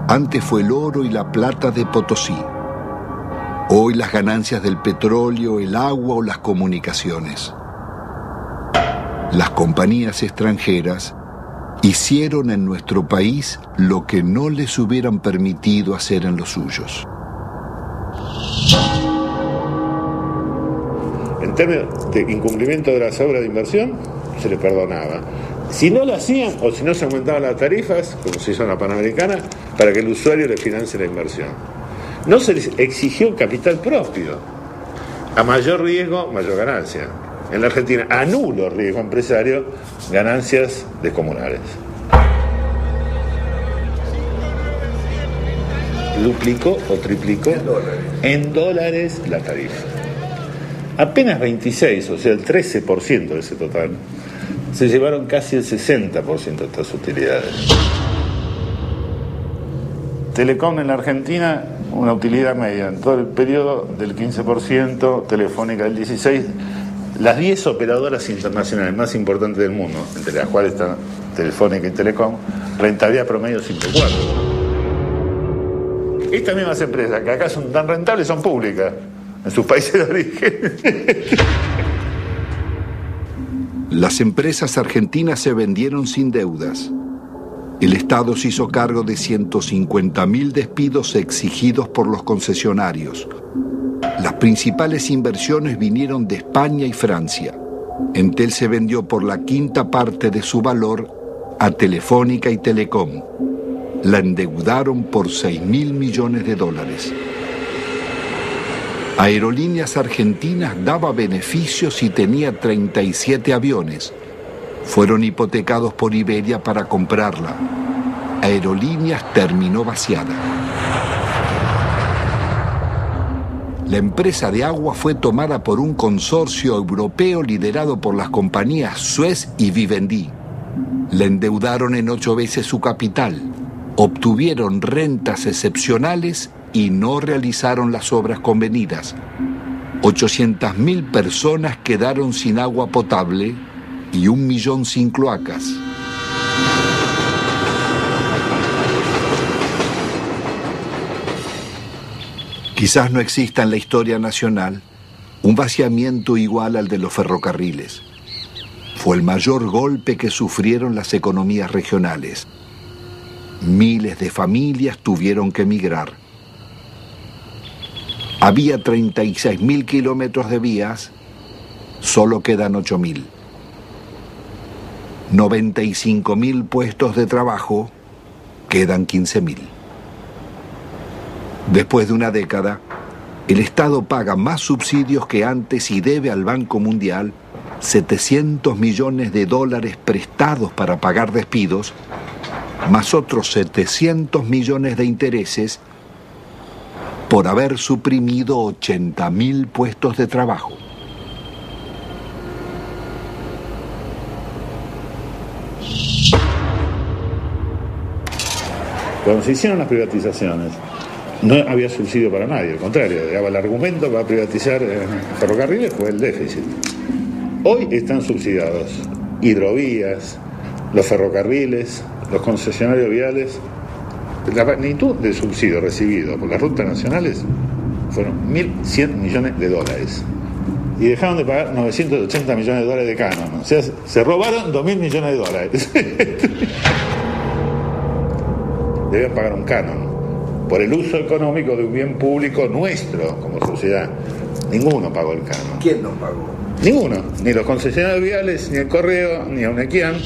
Antes fue el oro y la plata de Potosí. Hoy las ganancias del petróleo, el agua o las comunicaciones. Las compañías extranjeras hicieron en nuestro país lo que no les hubieran permitido hacer en los suyos. En términos de incumplimiento de las obras de inversión, se les perdonaba. Si no lo hacían o si no se aumentaban las tarifas, como se hizo en la Panamericana, para que el usuario le financie la inversión. No se les exigió capital propio. A mayor riesgo, mayor ganancia. En la Argentina, a nulo riesgo empresario, ganancias descomunales. Duplicó o triplicó en dólares la tarifa. Apenas 26, o sea, el 13% de ese total, se llevaron casi el 60% de estas utilidades. Telecom en la Argentina, una utilidad media en todo el periodo del 15%, Telefónica del 16%, las 10 operadoras internacionales más importantes del mundo, entre las cuales están Telefónica y Telecom, rentabilidad promedio 5,4. Estas mismas empresas, que acá son tan rentables, son públicas en sus países de origen. Las empresas argentinas se vendieron sin deudas. El Estado se hizo cargo de 150.000 despidos exigidos por los concesionarios. Las principales inversiones vinieron de España y Francia. Entel se vendió por la quinta parte de su valor a Telefónica y Telecom. La endeudaron por 6.000 millones de dólares. Aerolíneas Argentinas daba beneficios y tenía 37 aviones. Fueron hipotecados por Iberia para comprarla. Aerolíneas terminó vaciada. La empresa de agua fue tomada por un consorcio europeo liderado por las compañías Suez y Vivendi. La endeudaron en 8 veces su capital. Obtuvieron rentas excepcionales y no realizaron las obras convenidas. 800.000 personas quedaron sin agua potable y 1 millón sin cloacas. Quizás no exista en la historia nacional un vaciamiento igual al de los ferrocarriles. Fue el mayor golpe que sufrieron las economías regionales. Miles de familias tuvieron que emigrar. Había 36.000 kilómetros de vías, solo quedan 8.000. 95.000 puestos de trabajo, quedan 15.000. Después de una década, el Estado paga más subsidios que antes y debe al Banco Mundial $700 millones prestados para pagar despidos, más otros 700 millones de intereses por haber suprimido 80.000 puestos de trabajo. Cuando se hicieron las privatizaciones, no había subsidio para nadie, al contrario, el argumento para privatizar ferrocarriles fue el déficit. Hoy están subsidiados hidrovías, los ferrocarriles, los concesionarios viales. La magnitud del subsidio recibido por las rutas nacionales fueron 1.100 millones de dólares. Y dejaron de pagar 980 millones de dólares de canon. O sea, se robaron 2.000 millones de dólares. Deben pagar un canon por el uso económico de un bien público nuestro como sociedad. Ninguno pagó el canon. ¿Quién no pagó? Ninguno, ni los concesionarios viales, ni el Correo, ni Aunequian.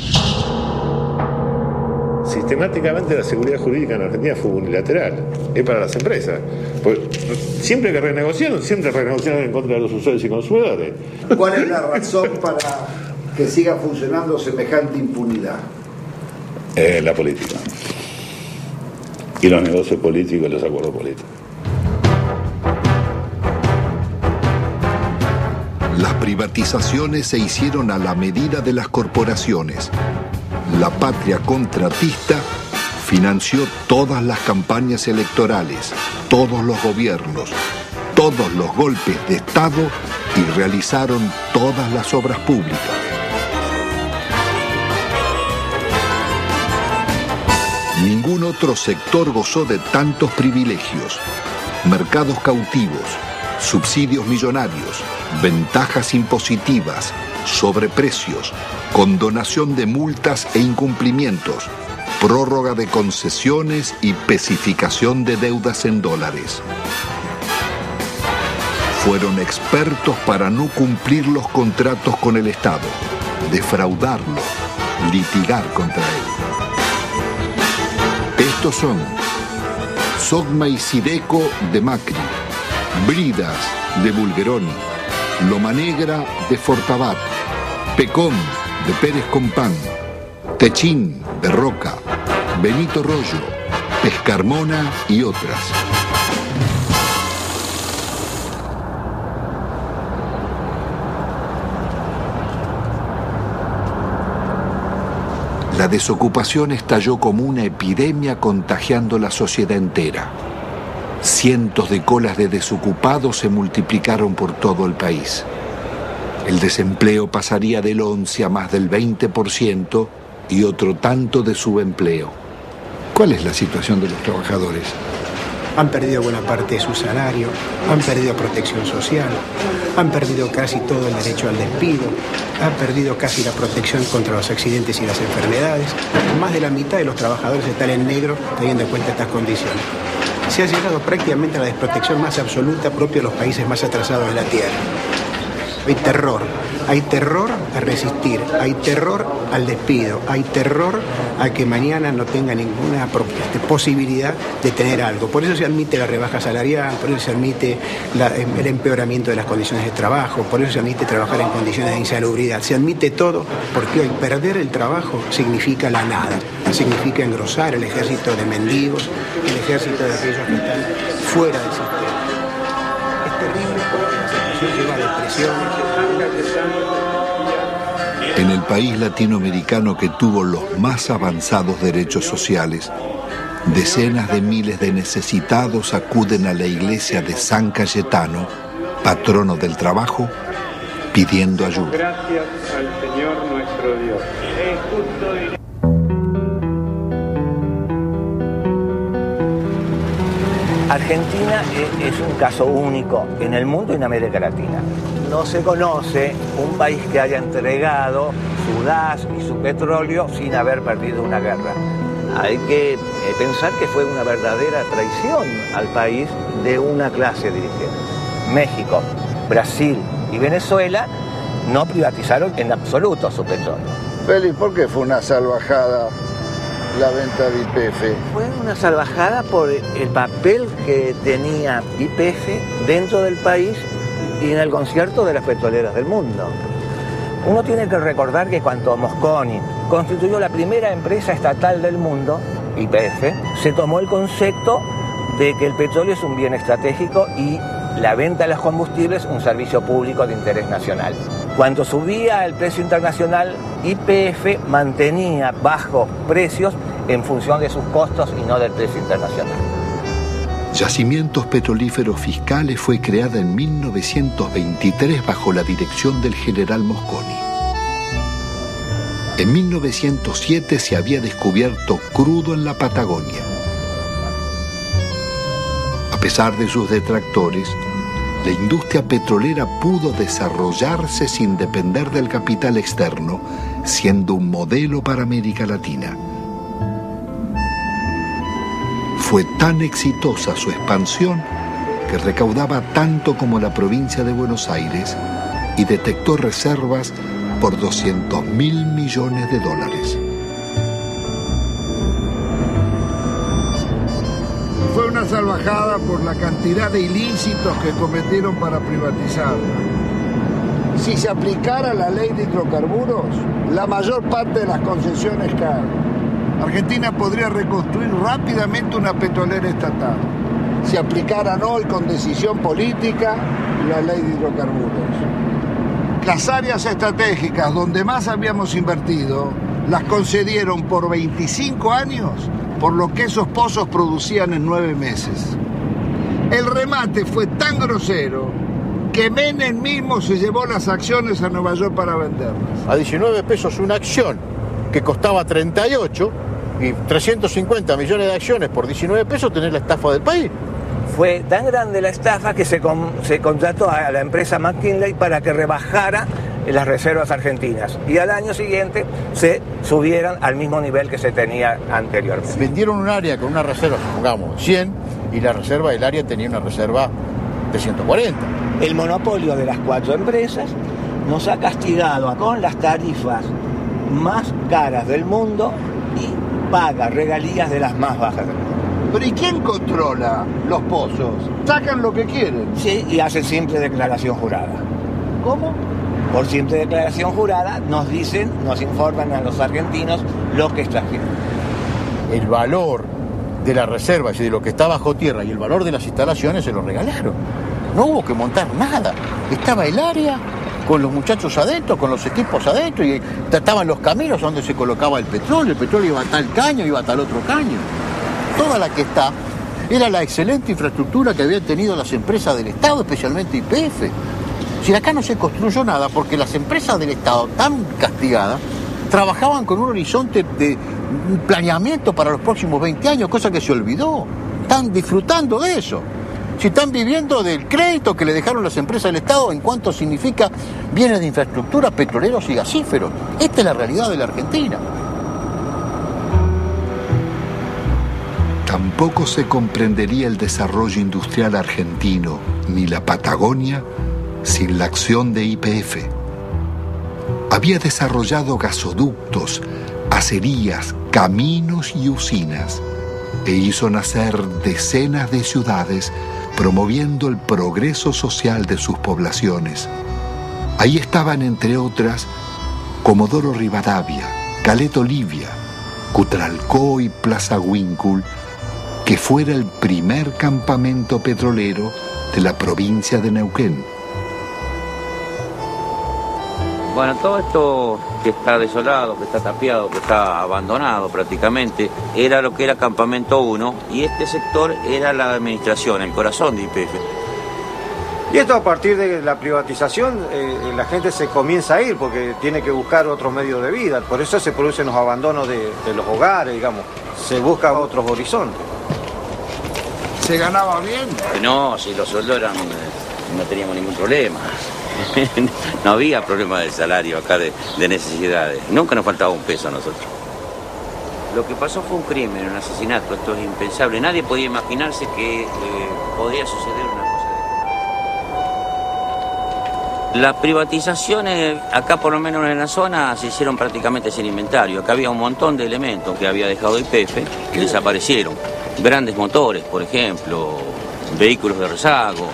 Sistemáticamente la seguridad jurídica en Argentina fue unilateral, es para las empresas. Pues, siempre que renegociaron en contra de los usuarios y consumidores. ¿Cuál es la razón para que siga funcionando semejante impunidad? La política. Y los negocios políticos y los acuerdos políticos. Las privatizaciones se hicieron a la medida de las corporaciones. La patria contratista financió todas las campañas electorales, todos los gobiernos, todos los golpes de Estado y realizaron todas las obras públicas. Ningún otro sector gozó de tantos privilegios, mercados cautivos, subsidios millonarios, ventajas impositivas, sobreprecios, condonación de multas e incumplimientos, prórroga de concesiones y especificación de deudas en dólares. Fueron expertos para no cumplir los contratos con el Estado, defraudarlo, litigar contra él. Estos son Sogma y Sideco de Macri, Bridas de Bulgeroni, Loma Negra de Fortabat, Pecom de Pérez Compán, Techín de Roca, Benito Rollo, Pescarmona y otras. La desocupación estalló como una epidemia contagiando la sociedad entera. Cientos de colas de desocupados se multiplicaron por todo el país. El desempleo pasaría del 11 a más del 20% y otro tanto de subempleo. ¿Cuál es la situación de los trabajadores? Han perdido buena parte de su salario, han perdido protección social, han perdido casi todo el derecho al despido, han perdido casi la protección contra los accidentes y las enfermedades. Más de la mitad de los trabajadores están en negro teniendo en cuenta estas condiciones. Se ha llegado prácticamente a la desprotección más absoluta propia de los países más atrasados de la Tierra. Hay terror a resistir, hay terror al despido, hay terror a que mañana no tenga ninguna posibilidad de tener algo. Por eso se admite la rebaja salarial, por eso se admite el empeoramiento de las condiciones de trabajo, por eso se admite trabajar en condiciones de insalubridad. Se admite todo porque hoy perder el trabajo significa la nada, significa engrosar el ejército de mendigos, el ejército de aquellos que están fuera del sistema. Es terrible porque la situación lleva a depresiones. En el país latinoamericano que tuvo los más avanzados derechos sociales, decenas de miles de necesitados acuden a la iglesia de San Cayetano, patrono del trabajo, pidiendo ayuda. Gracias al Señor nuestro Dios. Es justo y... Argentina es un caso único en el mundo y en América Latina. No se conoce un país que haya entregado su gas y su petróleo sin haber perdido una guerra. Hay que pensar que fue una verdadera traición al país de una clase dirigente. México, Brasil y Venezuela no privatizaron en absoluto su petróleo. Félix, ¿por qué fue una salvajada la venta de YPF? Fue una salvajada por el papel que tenía YPF dentro del país y en el concierto de las petroleras del mundo. Uno tiene que recordar que cuando Mosconi constituyó la primera empresa estatal del mundo, YPF, se tomó el concepto de que el petróleo es un bien estratégico y la venta de los combustibles un servicio público de interés nacional. Cuando subía el precio internacional, YPF mantenía bajos precios en función de sus costos y no del precio internacional. Yacimientos Petrolíferos Fiscales fue creada en 1923 bajo la dirección del general Mosconi. En 1907 se había descubierto crudo en la Patagonia. A pesar de sus detractores, la industria petrolera pudo desarrollarse sin depender del capital externo, siendo un modelo para América Latina. Fue tan exitosa su expansión que recaudaba tanto como la provincia de Buenos Aires y detectó reservas por $200.000 millones. Fue una salvajada por la cantidad de ilícitos que cometieron para privatizar. Si se aplicara la ley de hidrocarburos, la mayor parte de las concesiones caen. Argentina podría reconstruir rápidamente una petrolera estatal. Si aplicaran hoy con decisión política la ley de hidrocarburos. Las áreas estratégicas donde más habíamos invertido las concedieron por 25 años por lo que esos pozos producían en 9 meses. El remate fue tan grosero que Menem mismo se llevó las acciones a Nueva York para venderlas. A 19 pesos una acción que costaba 38 y 350 millones de acciones por 19 pesos tenés la estafa del país. Fue tan grande la estafa que se contrató a la empresa McKinley para que rebajara las reservas argentinas y al año siguiente se subieran al mismo nivel que se tenía anteriormente. Vendieron un área con una reserva, supongamos, 100 y la reserva del área tenía una reserva de 140. El monopolio de las 4 empresas nos ha castigado con las tarifas más caras del mundo y paga regalías de las más bajas del mundo. ¿Pero y quién controla los pozos? Sacan lo que quieren. Sí, y hacen simple declaración jurada. ¿Cómo? Por simple declaración jurada nos dicen, nos informan a los argentinos lo que está haciendo. El valor de las reservas y de lo que está bajo tierra y el valor de las instalaciones se lo regalaron. No hubo que montar nada. Estaba el área con los muchachos adentro, con los equipos adentro y estaban los caminos donde se colocaba el petróleo iba a tal caño, iba a tal otro caño. Toda la que está era la excelente infraestructura que habían tenido las empresas del Estado, especialmente YPF. Si acá no se construyó nada porque las empresas del Estado, tan castigadas, trabajaban con un horizonte de planeamiento para los próximos 20 años, cosa que se olvidó. Están disfrutando de eso. Si están viviendo del crédito que le dejaron las empresas del Estado en cuanto significa bienes de infraestructura, petroleros y gasíferos. Esta es la realidad de la Argentina. Tampoco se comprendería el desarrollo industrial argentino ni la Patagonia sin la acción de YPF. Había desarrollado gasoductos, acerías, caminos y usinas e hizo nacer decenas de ciudades promoviendo el progreso social de sus poblaciones. Ahí estaban, entre otras, Comodoro Rivadavia, Caleta Olivia, Cutralcó y Plaza Huíncul, que fuera el primer campamento petrolero de la provincia de Neuquén. Bueno, todo esto que está desolado, que está tapiado, que está abandonado prácticamente, era lo que era Campamento 1 y este sector era la administración, el corazón de YPF. Y esto a partir de la privatización, la gente se comienza a ir porque tiene que buscar otros medios de vida, por eso se producen los abandonos de los hogares, digamos, se buscan otros horizontes. ¿Se ganaba bien? No, si los sueldos eran, no teníamos ningún problema. No había problema de salario acá, de necesidades. Nunca nos faltaba un peso a nosotros. Lo que pasó fue un crimen, un asesinato. Esto es impensable. Nadie podía imaginarse que podría suceder una cosa Las privatizaciones, acá por lo menos en la zona, se hicieron prácticamente sin inventario. Acá había un montón de elementos que había dejado YPF que desaparecieron. Grandes motores, por ejemplo, vehículos de rezago,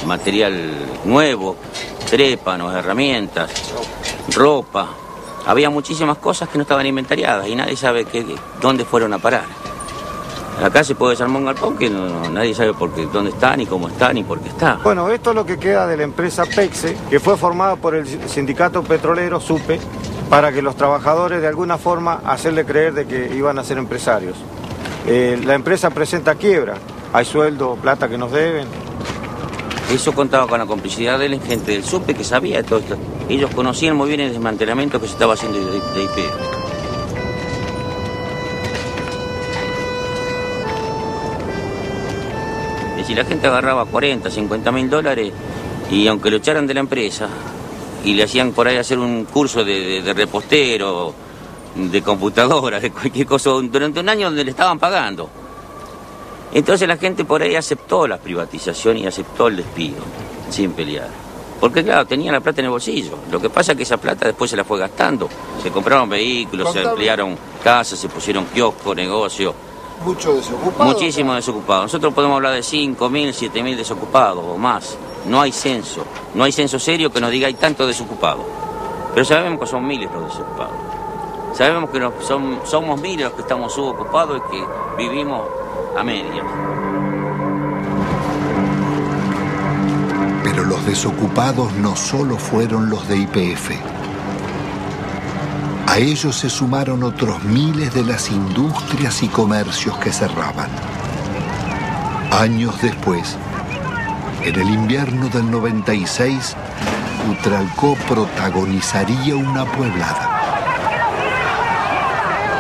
material nuevo, trépanos, herramientas, ropa. Había muchísimas cosas que no estaban inventariadas y nadie sabe dónde fueron a parar. Acá se puede desarmar un galpón que nadie sabe dónde está, ni cómo está, ni por qué está. Bueno, esto es lo que queda de la empresa PEXE, que fue formada por el sindicato petrolero SUPE, para que los trabajadores de alguna forma hacerle creer de que iban a ser empresarios. La empresa presenta quiebra, hay sueldo, plata que nos deben. Eso contaba con la complicidad de la gente del SUPE que sabía de todo esto. Ellos conocían muy bien el desmantelamiento que se estaba haciendo de YPF. Si la gente agarraba 40, 50 mil dólares y aunque lo echaran de la empresa y le hacían por ahí hacer un curso de repostero, de computadora, de cualquier cosa, durante un año donde le estaban pagando. Entonces la gente por ahí aceptó la privatización y aceptó el despido, sin pelear. Porque claro, tenía la plata en el bolsillo. Lo que pasa es que esa plata después se la fue gastando. Se compraron vehículos, se ampliaron casas, se pusieron kioscos, negocios. Muchos desocupados. Muchísimos desocupados. Nosotros podemos hablar de 5.000, 7.000 desocupados o más. No hay censo. No hay censo serio que nos diga hay tantos desocupados. Pero sabemos que son miles los desocupados. Sabemos que somos miles los que estamos subocupados y que vivimos a medias. Pero los desocupados no solo fueron los de YPF. A ellos se sumaron otros miles de las industrias y comercios que cerraban. Años después, en el invierno del 96, Utralcó protagonizaría una pueblada.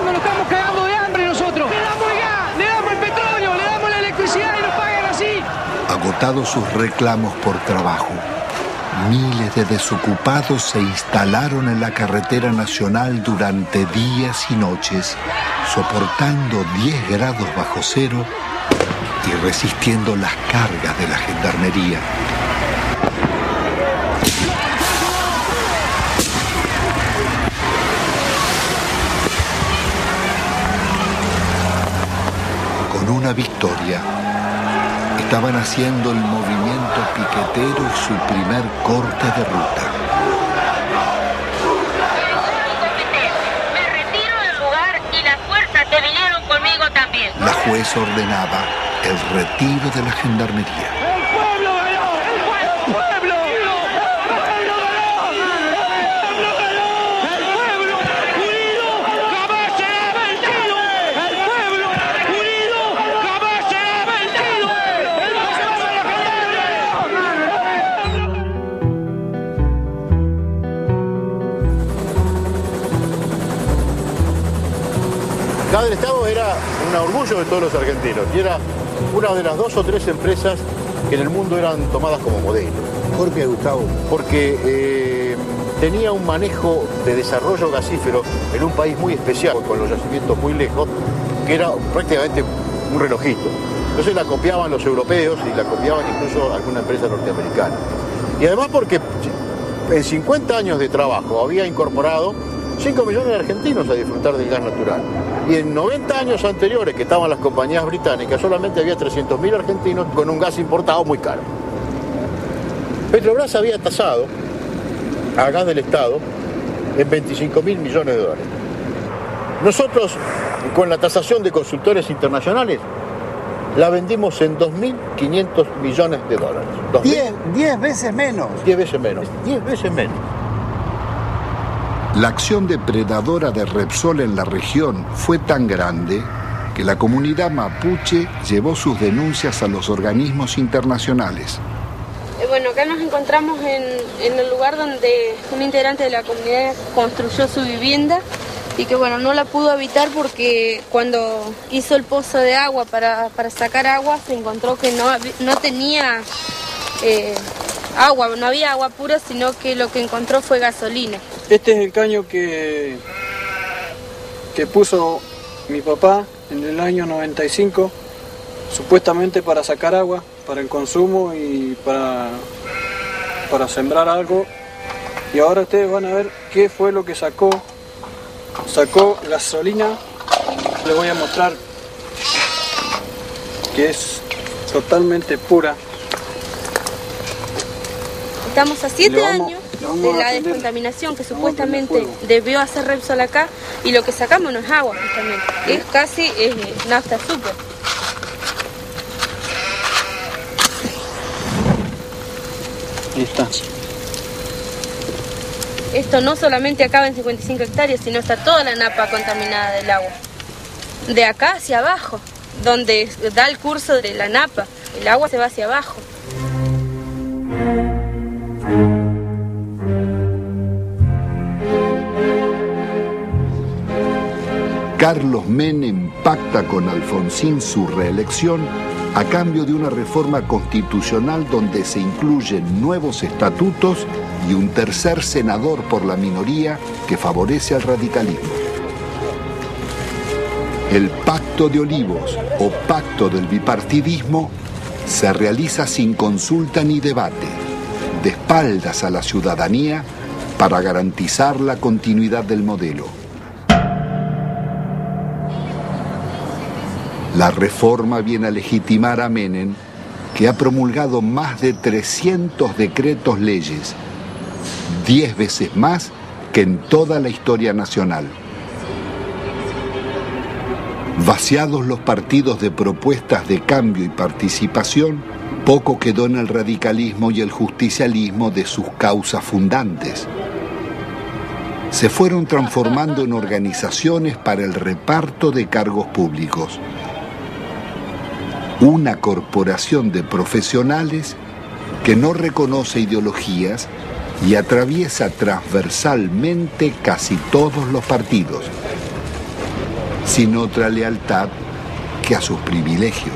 Nos estamos cagando de hambre nosotros. Le damos el gas, le damos el petróleo, le damos la electricidad y nos pagan así. Agotados sus reclamos por trabajo, miles de desocupados se instalaron en la carretera nacional durante días y noches, soportando 10 grados bajo cero y resistiendo las cargas de la gendarmería. Con una victoria, estaban haciendo el movimiento piquetero y su primer corte de ruta. Me retiro del lugar y las fuerzas que vinieron conmigo también. La jueza ordenaba el retiro de la gendarmería. La del Estado era un orgullo de todos los argentinos y era una de las 2 o 3 empresas que en el mundo eran tomadas como modelo. ¿Por qué, Gustavo? Porque tenía un manejo de desarrollo gasífero en un país muy especial, con los yacimientos muy lejos, que era prácticamente un relojito. Entonces la copiaban los europeos y la copiaban incluso alguna empresa norteamericana. Y además porque en 50 años de trabajo había incorporado 5 millones de argentinos a disfrutar del gas natural. Y en 90 años anteriores que estaban las compañías británicas, solamente había 300.000 argentinos con un gas importado muy caro. Petrobras había tasado a gas del Estado en 25.000 millones de dólares. Nosotros, con la tasación de consultores internacionales, la vendimos en 2.500 millones de dólares. 10 veces menos. 10 veces menos. 10 veces menos. La acción depredadora de Repsol en la región fue tan grande que la comunidad mapuche llevó sus denuncias a los organismos internacionales. Bueno, acá nos encontramos en el lugar donde un integrante de la comunidad construyó su vivienda y que bueno, no la pudo habitar porque cuando hizo el pozo de agua para sacar agua se encontró que no tenía agua, no había agua pura, sino que lo que encontró fue gasolina. Este es el caño que puso mi papá en el año 95, supuestamente para sacar agua, para el consumo y para para sembrar algo. Y ahora ustedes van a ver qué fue lo que sacó. Sacó gasolina. Les voy a mostrar que es totalmente pura. Estamos a 7 años de la descontaminación que supuestamente debió hacer Repsol acá, y lo que sacamos no es agua, justamente, es casi nafta super. Ahí está. Esto no solamente acaba en 55 hectáreas, sino está toda la napa contaminada del agua. De acá hacia abajo, donde da el curso de la napa, el agua se va hacia abajo. Carlos Menem pacta con Alfonsín su reelección a cambio de una reforma constitucional donde se incluyen nuevos estatutos y un tercer senador por la minoría que favorece al radicalismo. El Pacto de Olivos o Pacto del Bipartidismo se realiza sin consulta ni debate, de espaldas a la ciudadanía para garantizar la continuidad del modelo. La reforma viene a legitimar a Menem, que ha promulgado más de 300 decretos leyes, 10 veces más que en toda la historia nacional. Vaciados los partidos de propuestas de cambio y participación, poco quedó en el radicalismo y el justicialismo de sus causas fundantes. Se fueron transformando en organizaciones para el reparto de cargos públicos. Una corporación de profesionales que no reconoce ideologías y atraviesa transversalmente casi todos los partidos, sin otra lealtad que a sus privilegios.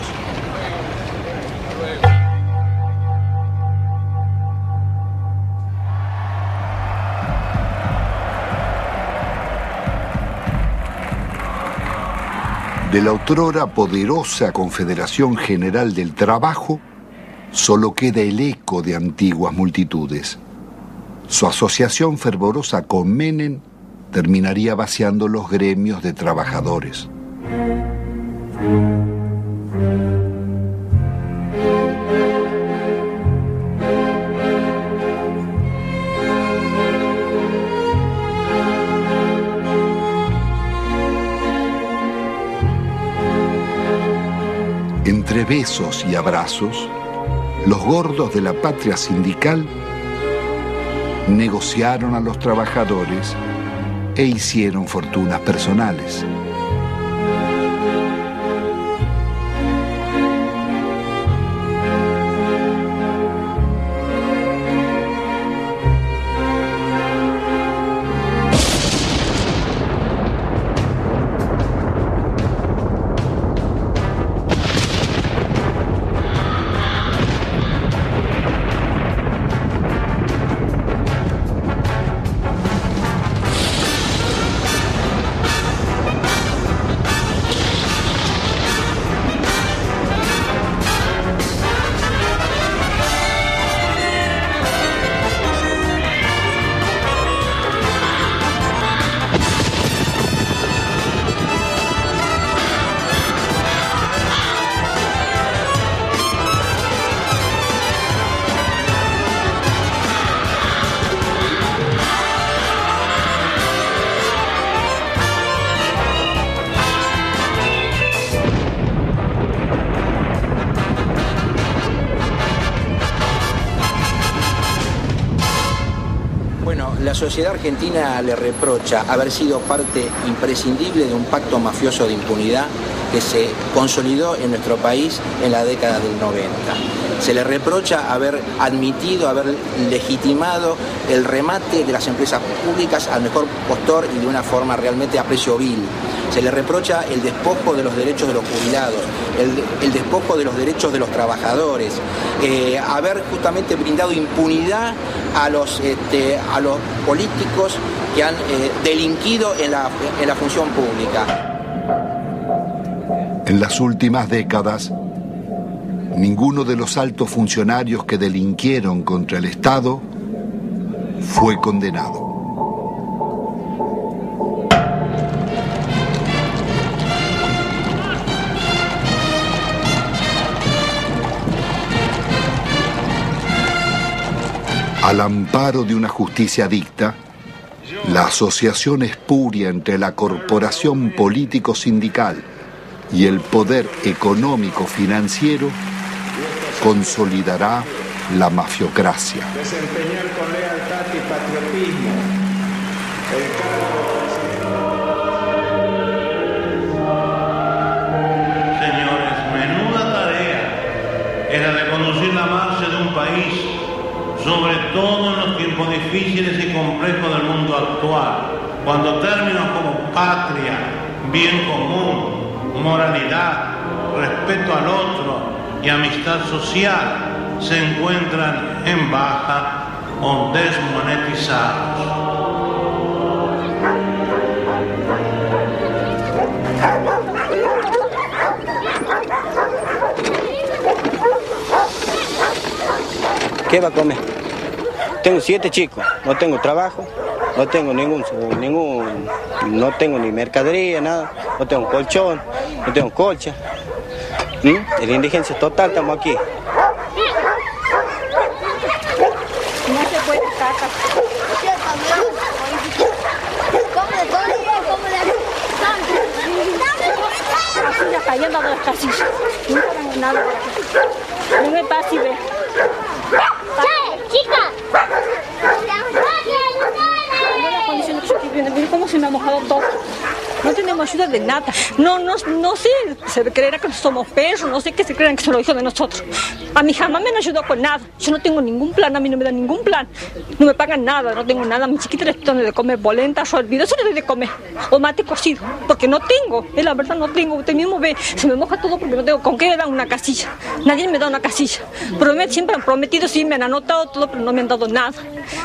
De la otrora poderosa Confederación General del Trabajo, solo queda el eco de antiguas multitudes. Su asociación fervorosa con Menem terminaría vaciando los gremios de trabajadores. Entre besos y abrazos, los gordos de la patria sindical negociaron a los trabajadores e hicieron fortunas personales. La sociedad argentina le reprocha haber sido parte imprescindible de un pacto mafioso de impunidad que se consolidó en nuestro país en la década del 90. Se le reprocha haber admitido, haber legitimado el remate de las empresas públicas al mejor postor y de una forma realmente a precio vil. Se le reprocha el despojo de los derechos de los jubilados, el despojo de los derechos de los trabajadores, haber justamente brindado impunidad a los políticos que han delinquido en la función pública. En las últimas décadas, Ninguno de los altos funcionarios que delinquieron contra el Estado fue condenado. Al amparo de una justicia dicta, la asociación espuria entre la corporación político-sindical y el poder económico-financiero consolidará la mafiocracia. Desempeñar con lealtad y patriotismo el Señores, menuda tarea es la de conducir la marcha de un país, sobre todo en los tiempos difíciles y complejos del mundo actual, cuando términos como patria, bien común, moralidad, respeto al otro y amistad social se encuentran en baja o desmonetizados. ¿Qué va a comer? Tengo 7 chicos, no tengo trabajo, no tengo no tengo ni mercadería, nada, no tengo colchón, no tengo colcha. En la indigencia total estamos aquí. No se puede sacar. Así ya cayendo a las casillas. No hagan nada por aquí. No me pase y ve. ¡Chica! Mira la condición que yo estoy viendo, mira cómo se me ha mojado todo. No tenemos ayuda de nada. No sé, se creerá que somos perros, no sé qué se creerán que son los hijos de nosotros. A mí jamás me han ayudado con nada. Yo no tengo ningún plan, a mí no me dan ningún plan. No me pagan nada, no tengo nada. A mi chiquita les doy de comer polenta, hervido, eso les doy de comer. O mate cocido, porque no tengo. Es la verdad, no tengo. Usted mismo ve, se me moja todo porque no tengo. ¿Con qué me dan una casilla? Nadie me da una casilla. Siempre han prometido, sí, me han anotado todo, pero no me han dado nada.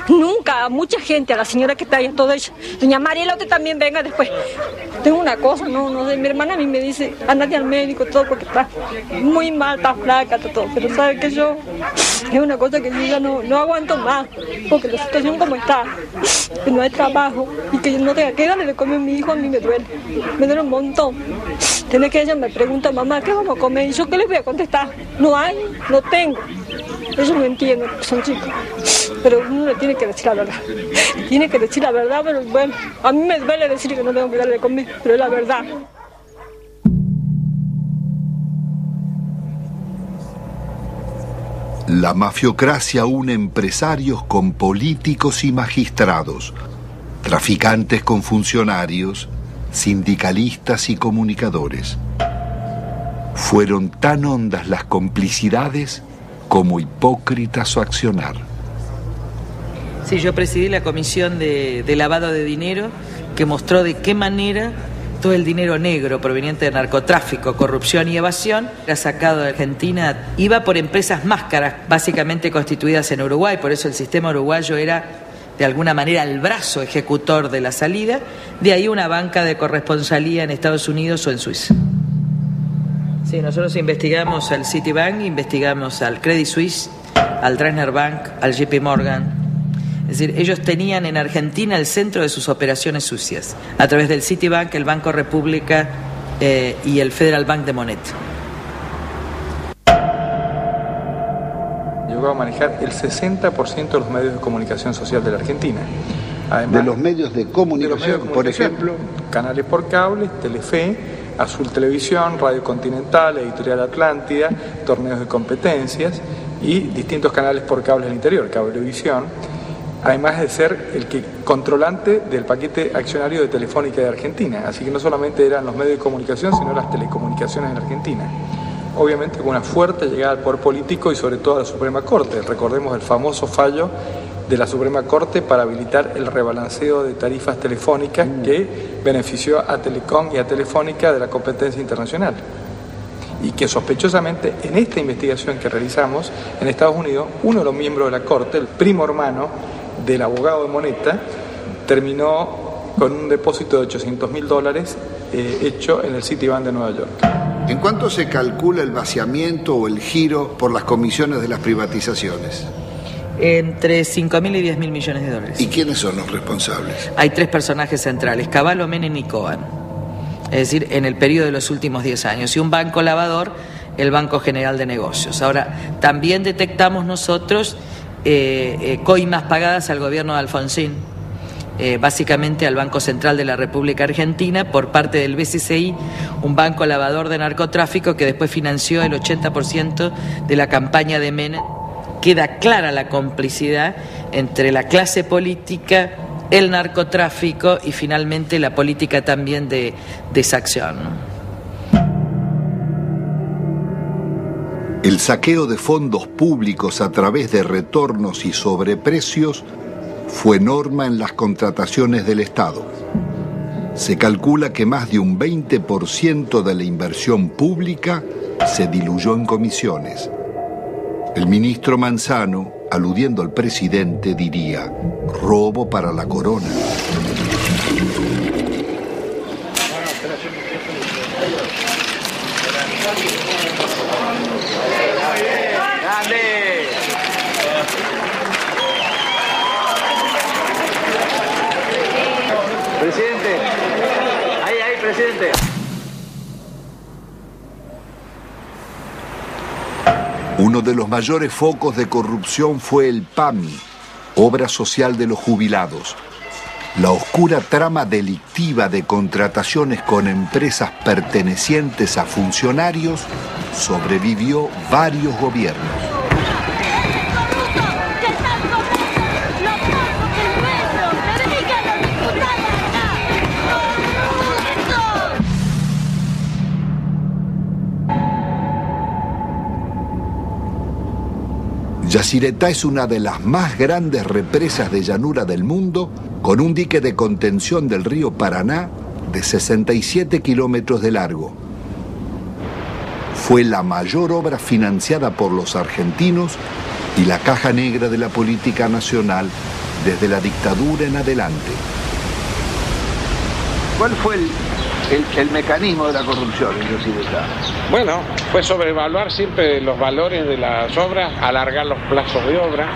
Nunca, a mucha gente, a la señora que está ahí, a toda ella. Doña Mariela, usted también venga después. Tengo una cosa, no sé, mi hermana a mí me dice, andate al médico, todo, porque está muy mal, está flaca, está todo, pero sabe que yo, es una cosa que yo ya no aguanto más, porque la situación como está, que no hay trabajo, y que yo no tenga que darle de comer a mi hijo, a mí me duele un montón. Tiene que ella me pregunta, mamá, ¿qué vamos a comer? Y yo, ¿qué les voy a contestar? No hay, no tengo. Ellos no entienden, son chicos, pero uno le tiene que decir la verdad. Tiene que decir la verdad, pero bueno, a mí me duele decir que no tengo que darle de comer, pero es la verdad. La mafiocracia une empresarios con políticos y magistrados, traficantes con funcionarios, sindicalistas y comunicadores. Fueron tan hondas las complicidades como hipócrita su accionar. Sí, yo presidí la comisión de lavado de dinero que mostró de qué manera todo el dinero negro proveniente de narcotráfico, corrupción y evasión era sacado de Argentina. Iba por empresas máscaras, básicamente constituidas en Uruguay, por eso el sistema uruguayo era de alguna manera el brazo ejecutor de la salida, de ahí una banca de corresponsalía en Estados Unidos o en Suiza. Sí, nosotros investigamos al Citibank, investigamos al Credit Suisse, al Dresdner Bank, al JP Morgan. Es decir, ellos tenían en Argentina el centro de sus operaciones sucias, a través del Citibank, el Banco República y el Federal Bank de Moneta. Llegó a manejar el 60% de los medios de comunicación social de la Argentina. Además, de los medios de comunicación, por ejemplo, canales por cable, Telefe, Azul Televisión, Radio Continental, Editorial Atlántida, torneos de competencias y distintos canales por cable del interior, Cablevisión, además de ser el controlante del paquete accionario de Telefónica de Argentina. Así que no solamente eran los medios de comunicación, sino las telecomunicaciones en Argentina. Obviamente con una fuerte llegada al poder político y sobre todo a la Suprema Corte. Recordemos el famoso fallo de la Suprema Corte para habilitar el rebalanceo de tarifas telefónicas que benefició a Telecom y a Telefónica de la competencia internacional. Y que sospechosamente en esta investigación que realizamos en Estados Unidos, uno de los miembros de la Corte, el primo hermano del abogado de Moneta, terminó con un depósito de $800.000 hecho en el Citibank de Nueva York. ¿En cuánto se calcula el vaciamiento o el giro por las comisiones de las privatizaciones? Entre 5.000 y 10.000 millones de dólares. ¿Y quiénes son los responsables? Hay 3 personajes centrales: Cavallo, Menem y Cohen. Es decir, en el periodo de los últimos 10 años. Y un banco lavador, el Banco General de Negocios. Ahora, también detectamos nosotros coimas pagadas al gobierno de Alfonsín, básicamente al Banco Central de la República Argentina, por parte del BCCI, un banco lavador de narcotráfico que después financió el 80% de la campaña de Menem. Queda clara la complicidad entre la clase política, el narcotráfico y finalmente la política también de exacción. El saqueo de fondos públicos a través de retornos y sobreprecios fue norma en las contrataciones del Estado. Se calcula que más de un 20% de la inversión pública se diluyó en comisiones. El ministro Manzano, aludiendo al presidente, diría: robo para la corona. Presidente, ahí, presidente. Uno de los mayores focos de corrupción fue el PAMI, Obra Social de los Jubilados. La oscura trama delictiva de contrataciones con empresas pertenecientes a funcionarios sobrevivió varios gobiernos. Yacyretá es una de las más grandes represas de llanura del mundo, con un dique de contención del río Paraná de 67 kilómetros de largo. Fue la mayor obra financiada por los argentinos y la caja negra de la política nacional desde la dictadura en adelante. ¿Cuál fue el mecanismo de la corrupción en Yacyretá? Bueno, fue sobrevaluar siempre los valores de las obras, alargar los plazos de obra,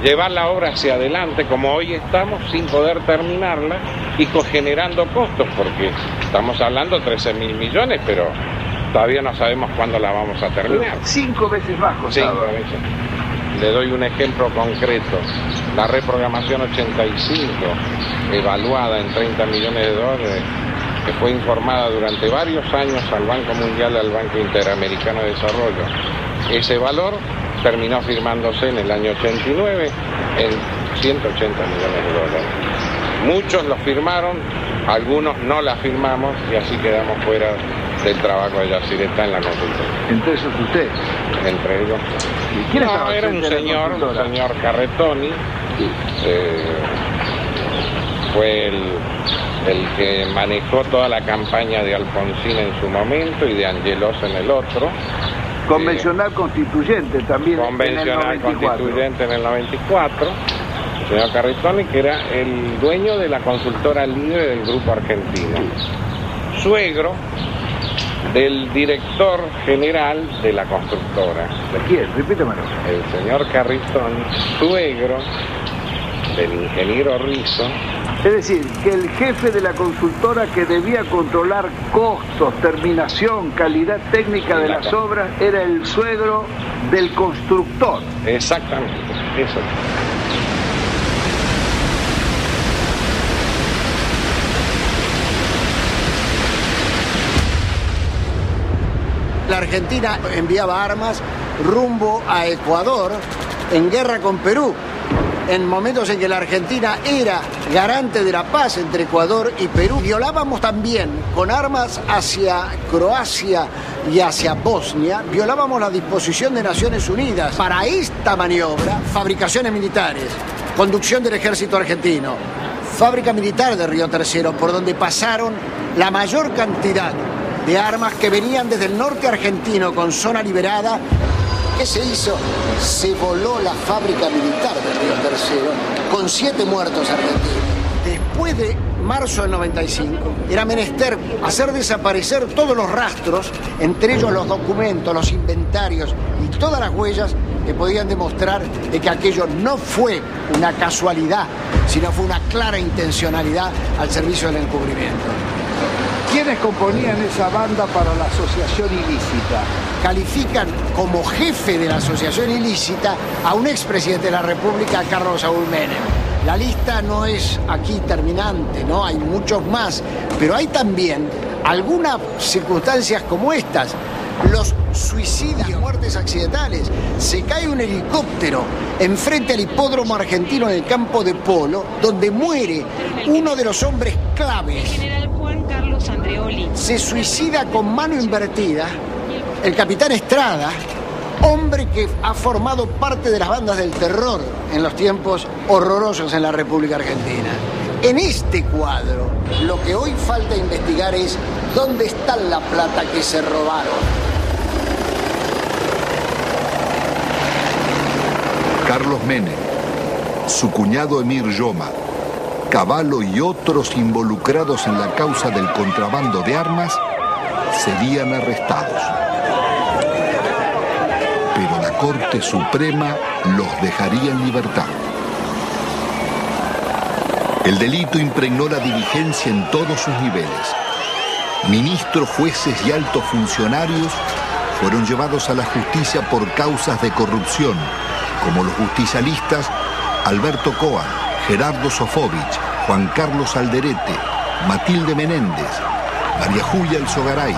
llevar la obra hacia adelante, como hoy estamos, sin poder terminarla y generando costos, porque estamos hablando de 13.000 millones, pero todavía no sabemos cuándo la vamos a terminar. 5 veces más costaba. 5 veces. Le doy un ejemplo concreto. La reprogramación 85, evaluada en 30 millones de dólares, que fue informada durante varios años al Banco Mundial y al Banco Interamericano de Desarrollo. Ese valor terminó firmándose en el año 89 en 180 millones de dólares. Muchos lo firmaron, algunos no la firmamos y así quedamos fuera del trabajo de Yacyretá en la consultoría. ¿Entre esos usted? Entre ellos. ¿Y quién estaba? Era un señor Carretoni. Fue el que manejó toda la campaña de Alfonsín en su momento y de Angelos en el otro. Convencional constituyente también. Convencional en el constituyente en el 94. El señor Carretoni, que era el dueño de la consultora libre del Grupo Argentino. Suegro del director general de la constructora. ¿De quién? Repítemelo. El señor Carretoni, suegro del ingeniero Rizzo. Es decir, que el jefe de la consultora que debía controlar costos, terminación, calidad técnica de las obras, era el suegro del constructor. Exactamente, eso. La Argentina enviaba armas rumbo a Ecuador en guerra con Perú, en momentos en que la Argentina era garante de la paz entre Ecuador y Perú. Violábamos también con armas hacia Croacia y hacia Bosnia, violábamos la disposición de Naciones Unidas para esta maniobra: fabricaciones militares, conducción del ejército argentino, fábrica militar de Río Tercero, por donde pasaron la mayor cantidad de armas que venían desde el norte argentino con zona liberada. ¿Qué se hizo? Se voló la fábrica militar de Río Tercero con 7 muertos argentinos. Después de marzo del 95, era menester hacer desaparecer todos los rastros, entre ellos los documentos, los inventarios y todas las huellas que podían demostrar de que aquello no fue una casualidad, sino fue una clara intencionalidad al servicio del encubrimiento. ¿Quiénes componían esa banda para la asociación ilícita? Califican como jefe de la asociación ilícita a un expresidente de la República, Carlos Saúl Menem. La lista no es aquí terminante, ¿no? Hay muchos más, pero hay también algunas circunstancias como estas. Los suicidios, muertes accidentales. Se cae un helicóptero enfrente al hipódromo argentino en el campo de polo, donde muere uno de los hombres claves. El general Juan Carlos Andreoli. Se suicida con mano invertida el capitán Estrada, hombre que ha formado parte de las bandas del terror en los tiempos horrorosos en la República Argentina. En este cuadro, lo que hoy falta investigar es dónde está la plata que se robaron. Carlos Menem, su cuñado Emir Yoma, Cavallo y otros involucrados en la causa del contrabando de armas serían arrestados. Pero la Corte Suprema los dejaría en libertad. El delito impregnó la diligencia en todos sus niveles. Ministros, jueces y altos funcionarios fueron llevados a la justicia por causas de corrupción, como los justicialistas Alberto Coan, Gerardo Sofovich, Juan Carlos Alderete, Matilde Menéndez, María Julia Elzogaray,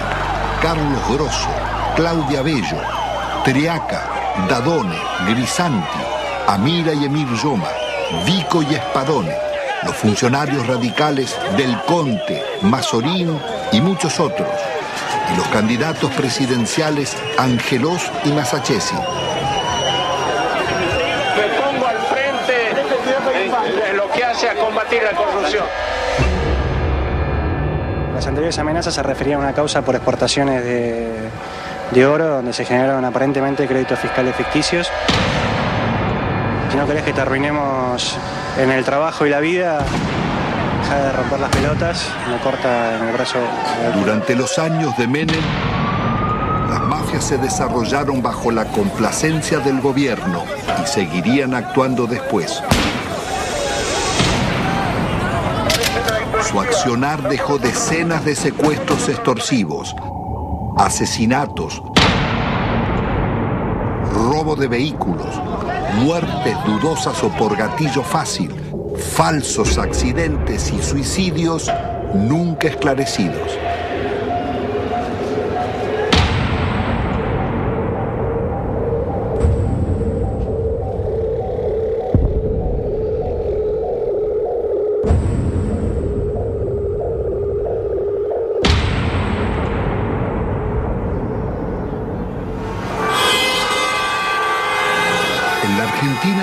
Carlos Grosso, Claudia Bello, Triaca, Dadone, Grisanti, Amira y Emir Yoma, Vico y Espadone, los funcionarios radicales Del Conte, Mazorín y muchos otros, y los candidatos presidenciales Angelós y Masachesi. A combatir la corrupción. Las anteriores amenazas se referían a una causa por exportaciones de oro, donde se generaron aparentemente créditos fiscales ficticios. Si no querés que te arruinemos en el trabajo y la vida, deja de romper las pelotas, me corta en el brazo. Durante los años de Menem, las mafias se desarrollaron bajo la complacencia del gobierno y seguirían actuando después. Su accionar dejó decenas de secuestros extorsivos, asesinatos, robo de vehículos, muertes dudosas o por gatillo fácil, falsos accidentes y suicidios nunca esclarecidos.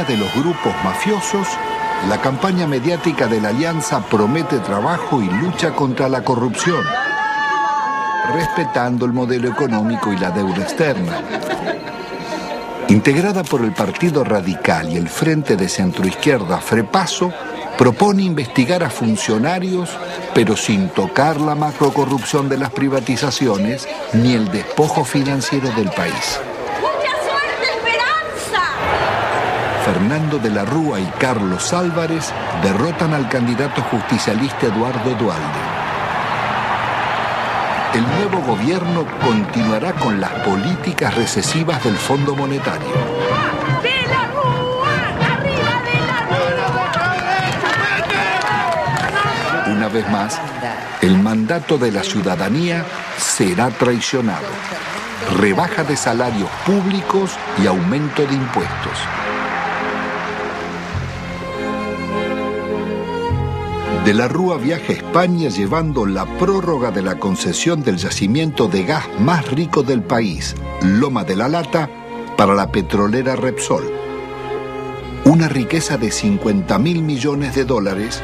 De los grupos mafiosos, la campaña mediática de la Alianza promete trabajo y lucha contra la corrupción, respetando el modelo económico y la deuda externa. Integrada por el Partido Radical y el Frente de Centroizquierda Frepaso, propone investigar a funcionarios, pero sin tocar la macrocorrupción de las privatizaciones ni el despojo financiero del país. Fernando de la Rúa y Carlos Álvarez derrotan al candidato justicialista Eduardo Duhalde. El nuevo gobierno continuará con las políticas recesivas del Fondo Monetario. ¡De la Rúa! ¡Arriba de la Rúa! Una vez más, el mandato de la ciudadanía será traicionado. Rebaja de salarios públicos y aumento de impuestos. De la Rúa viaja a España llevando la prórroga de la concesión del yacimiento de gas más rico del país, Loma de la Lata, para la petrolera Repsol. Una riqueza de 50.000 millones de dólares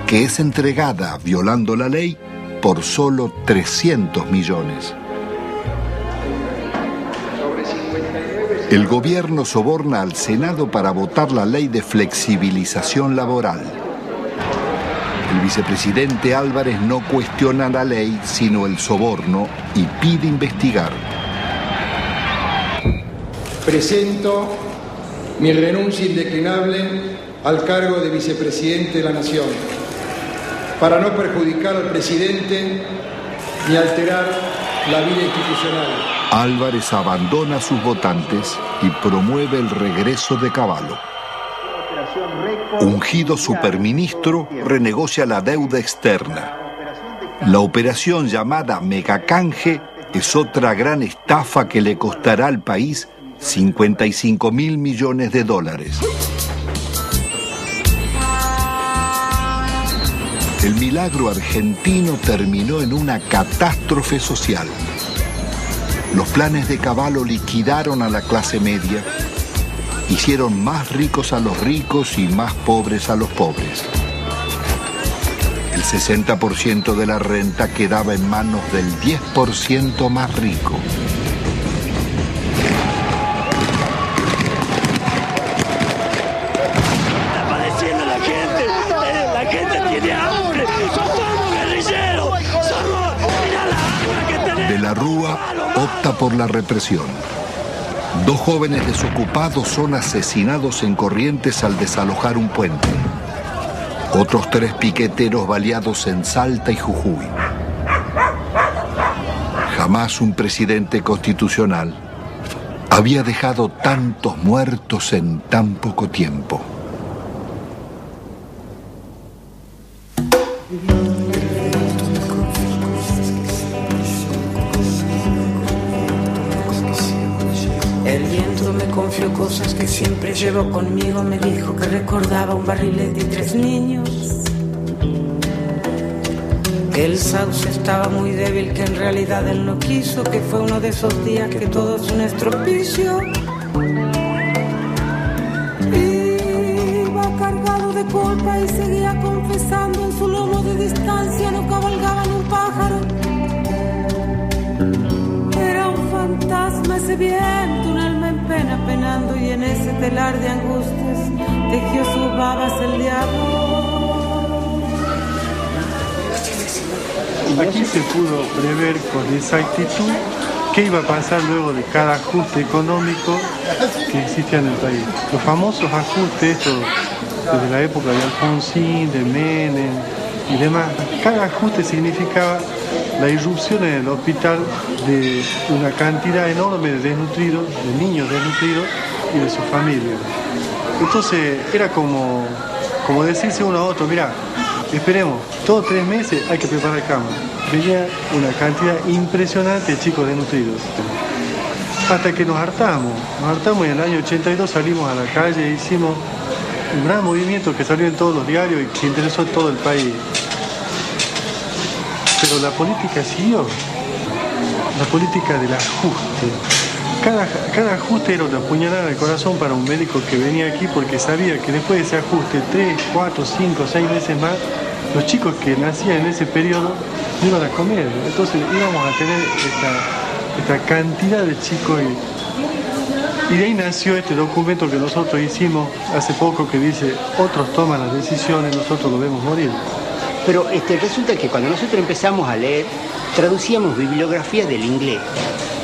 que es entregada, violando la ley, por solo 300 millones. El gobierno soborna al Senado para votar la ley de flexibilización laboral. El vicepresidente Álvarez no cuestiona la ley, sino el soborno, y pide investigar. Presento mi renuncia indeclinable al cargo de vicepresidente de la Nación, para no perjudicar al presidente ni alterar la vida institucional. Álvarez abandona a sus votantes y promueve el regreso de Cavallo. Ungido superministro, renegocia la deuda externa. La operación llamada Megacanje es otra gran estafa que le costará al país 55.000 millones de dólares. El milagro argentino terminó en una catástrofe social. Los planes de Cavallo liquidaron a la clase media, hicieron más ricos a los ricos y más pobres a los pobres. El 60% de la renta quedaba en manos del 10% más rico. Está padeciendo la gente tiene hambre, somos guerrilleros, mira la arma que tenemos. De la Rúa opta por la represión. 2 jóvenes desocupados son asesinados en Corrientes al desalojar un puente. Otros 3 piqueteros baleados en Salta y Jujuy. Jamás un presidente constitucional había dejado tantos muertos en tan poco tiempo. El viento me confió cosas que siempre llevo conmigo. Me dijo que recordaba un barrilete y 3 niños. Que el sauce estaba muy débil, que en realidad él no quiso. Que fue uno de esos días que todo es un estropicio. Iba cargado de culpa y seguía confesando. En su lomo de distancia no cabalgaba ni un pájaro. Era un fantasma ese viento, un alma en pena penando, y en ese telar de angustias tejió sus babas el diablo. Aquí se pudo prever con exactitud qué iba a pasar luego de cada ajuste económico que existía en el país. Los famosos ajustes, estos desde la época de Alfonsín, de Menem y demás, cada ajuste significaba la irrupción en el hospital de una cantidad enorme de desnutridos, de niños desnutridos y de sus familias. Entonces era como decirse uno a otro, mira, esperemos, todos 3 meses hay que preparar cama. Venía una cantidad impresionante de chicos desnutridos. Hasta que nos hartamos y en el año 82 salimos a la calle e hicimos un gran movimiento que salió en todos los diarios y que interesó a todo el país. Pero la política siguió, la política del ajuste. Cada ajuste era una puñalada en el corazón para un médico que venía aquí, porque sabía que después de ese ajuste, 3, 4, 5, 6 meses más, los chicos que nacían en ese periodo no iban a comer. Entonces íbamos a tener esta cantidad de chicos. Y de ahí nació este documento que nosotros hicimos hace poco, que dice: otros toman las decisiones, nosotros lo vemos morir. Pero resulta que cuando nosotros empezamos a leer, traducíamos bibliografía del inglés.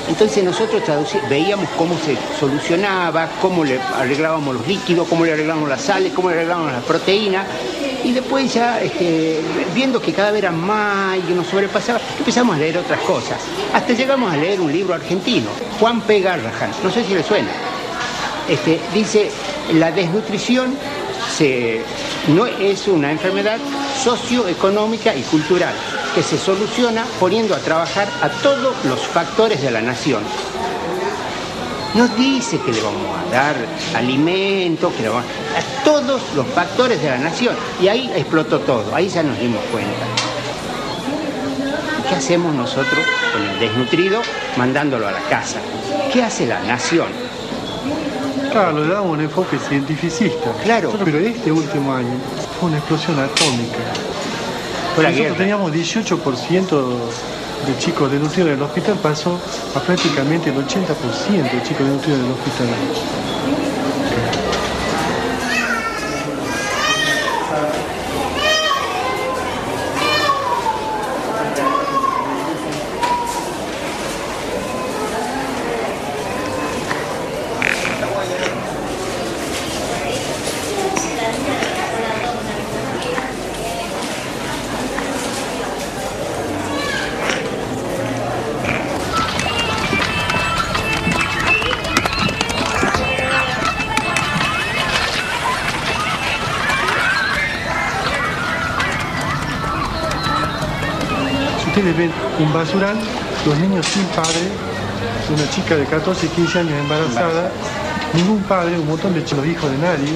Entonces nosotros veíamos cómo se solucionaba, cómo le arreglábamos los líquidos, cómo le arreglábamos las sales, cómo le arreglábamos las proteínas. Y después ya, viendo que cada vez eran más y que nos sobrepasaba, empezamos a leer otras cosas. Hasta llegamos a leer un libro argentino, Juan P. Garrahan, no sé si le suena. Dice: la desnutrición no es una enfermedad socioeconómica y cultural que se soluciona poniendo a trabajar a todos los factores de la nación. Nos dice que le vamos a dar alimento, que le vamos a todos los factores de la nación. Y ahí explotó todo, ahí ya nos dimos cuenta. ¿Qué hacemos nosotros con el desnutrido mandándolo a la casa? ¿Qué hace la nación? Claro, le damos un enfoque cientificista. Claro. Pero este último año fue una explosión atómica. Nosotros teníamos 18% de chicos desnutridos en el hospital, pasó a prácticamente el 80% de chicos desnutridos en el hospital. Ustedes ven un basural, los niños sin padre, una chica de 14, 15 años embarazada, ningún padre, un montón de los hijos de nadie,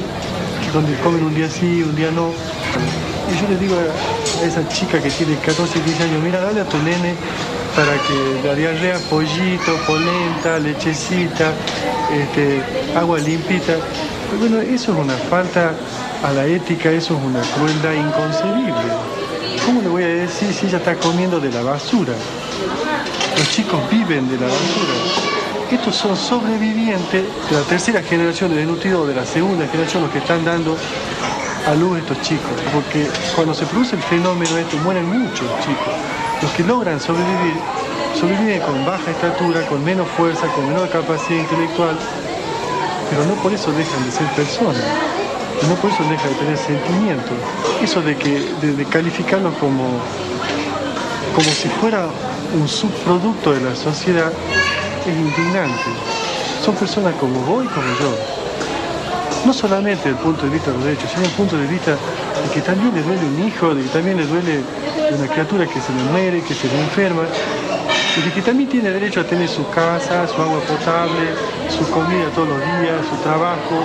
donde comen un día sí, un día no. Y yo le digo a esa chica que tiene 14, 15 años, mira, dale a tu nene para que la diarrea, pollito, polenta, lechecita, agua limpita. Bueno, eso es una falta a la ética, eso es una crueldad inconcebible. ¿Cómo le voy a decir si ella está comiendo de la basura? Los chicos viven de la basura. Estos son sobrevivientes de la tercera generación de desnutridos o de la segunda generación los que están dando a luz estos chicos. Porque cuando se produce el fenómeno mueren muchos chicos. Los que logran sobrevivir, sobreviven con baja estatura, con menos fuerza, con menor capacidad intelectual, pero no por eso dejan de ser personas. Y no por eso dejan de tener sentimientos. Eso de calificarlos como si fuera un subproducto de la sociedad es indignante. Son personas como vos y como yo. No solamente desde el punto de vista de los derechos, sino desde el punto de vista de que también le duele un hijo, de que también le duele una criatura que se le muere, que se le enferma, y de que también tiene derecho a tener su casa, su agua potable, su comida todos los días, su trabajo.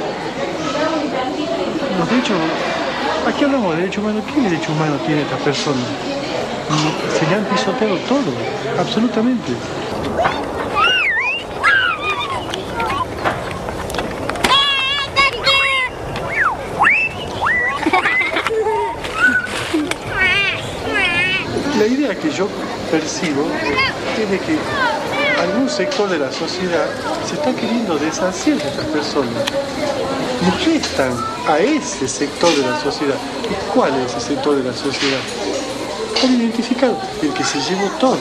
Los derechos, aquí hablamos de derechos humanos. ¿Qué derecho humano tiene esta persona? Se le han pisoteado todo, absolutamente. La idea que yo percibo es de que algún sector de la sociedad se está queriendo deshacer de estas personas. Y restan a ese sector de la sociedad. ¿Y cuál es ese sector de la sociedad? Está identificado, el que se llevó todo.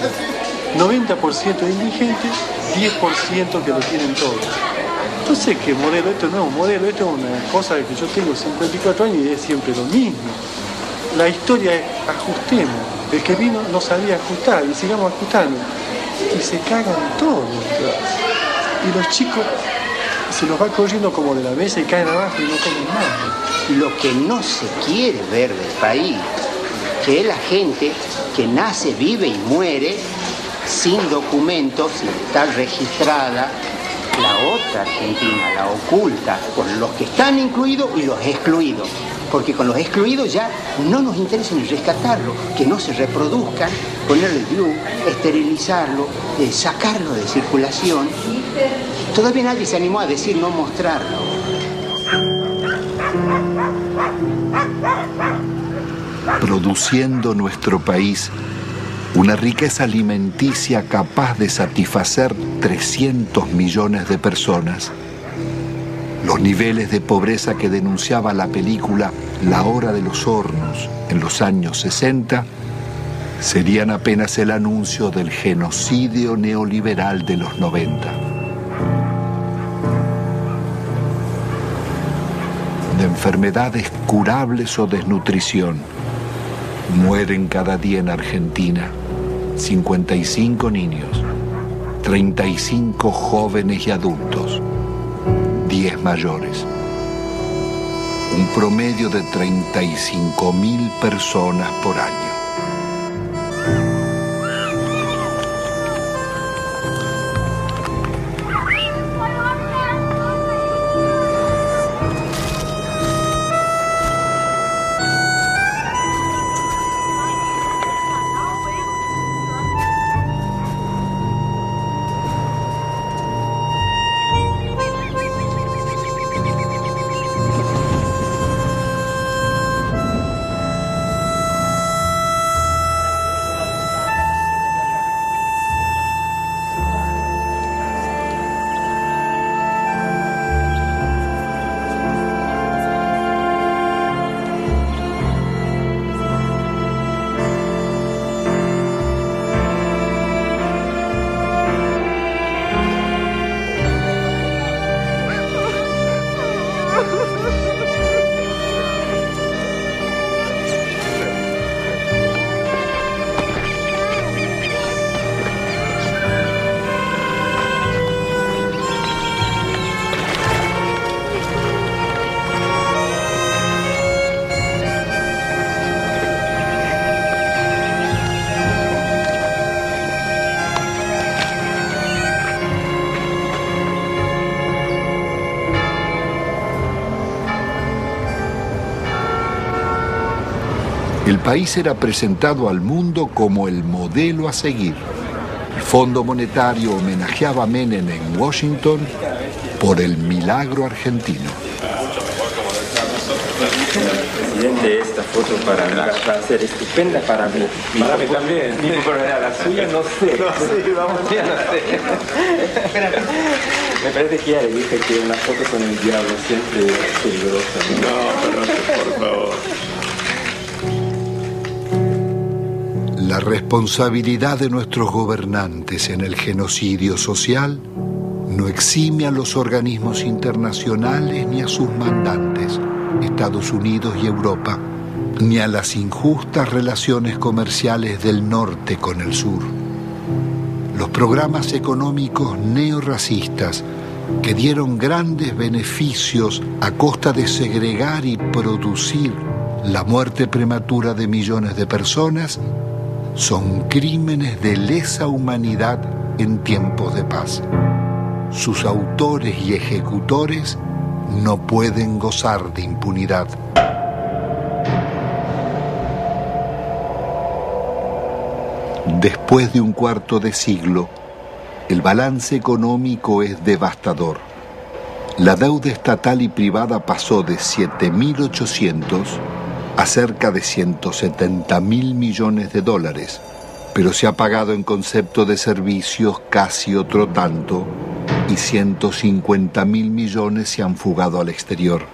90% de indigentes, 10% que lo tienen todo. No sé qué modelo, esto no es un modelo, esto es una cosa de que yo tengo 54 años y es siempre lo mismo. La historia es ajustemos. El que vino no sabía ajustar y sigamos ajustando. Y se cagan todo. Y los chicos se los va corriendo como de la mesa y caen abajo y no comen nada. Lo que no se quiere ver del país, que es la gente que nace, vive y muere sin documentos, sin estar registrada, la otra Argentina, la oculta, con los que están incluidos y los excluidos. Porque con los excluidos ya no nos interesa ni rescatarlo, que no se reproduzcan, ponerle el glue, esterilizarlo, sacarlo de circulación. Todavía nadie se animó a decir no mostrarlo. Produciendo nuestro país una riqueza alimenticia capaz de satisfacer 300 millones de personas. Los niveles de pobreza que denunciaba la película La Hora de los Hornos en los años 60 serían apenas el anuncio del genocidio neoliberal de los 90. De enfermedades curables o desnutrición, mueren cada día en Argentina 55 niños, 35 jóvenes y adultos, 10 mayores. Un promedio de 35.000 personas por año. El país era presentado al mundo como el modelo a seguir. El Fondo Monetario homenajeaba a Menem en Washington por el milagro argentino. Presidente, esta foto para mí va a ser estupenda para mí. Para mí también. Pero la suya no sé. No sé, vamos, ya no sé. Me parece que ya le dije que una foto con el diablo siempre es peligrosa. No, por favor. La responsabilidad de nuestros gobernantes en el genocidio social no exime a los organismos internacionales ni a sus mandantes, Estados Unidos y Europa, ni a las injustas relaciones comerciales del norte con el sur. Los programas económicos neorracistas que dieron grandes beneficios a costa de segregar y producir la muerte prematura de millones de personas son crímenes de lesa humanidad en tiempos de paz. Sus autores y ejecutores no pueden gozar de impunidad. Después de un cuarto de siglo, el balance económico es devastador. La deuda estatal y privada pasó de 7.800 a cerca de 170.000 millones de dólares, pero se ha pagado en concepto de servicios casi otro tanto y 150.000 millones se han fugado al exterior.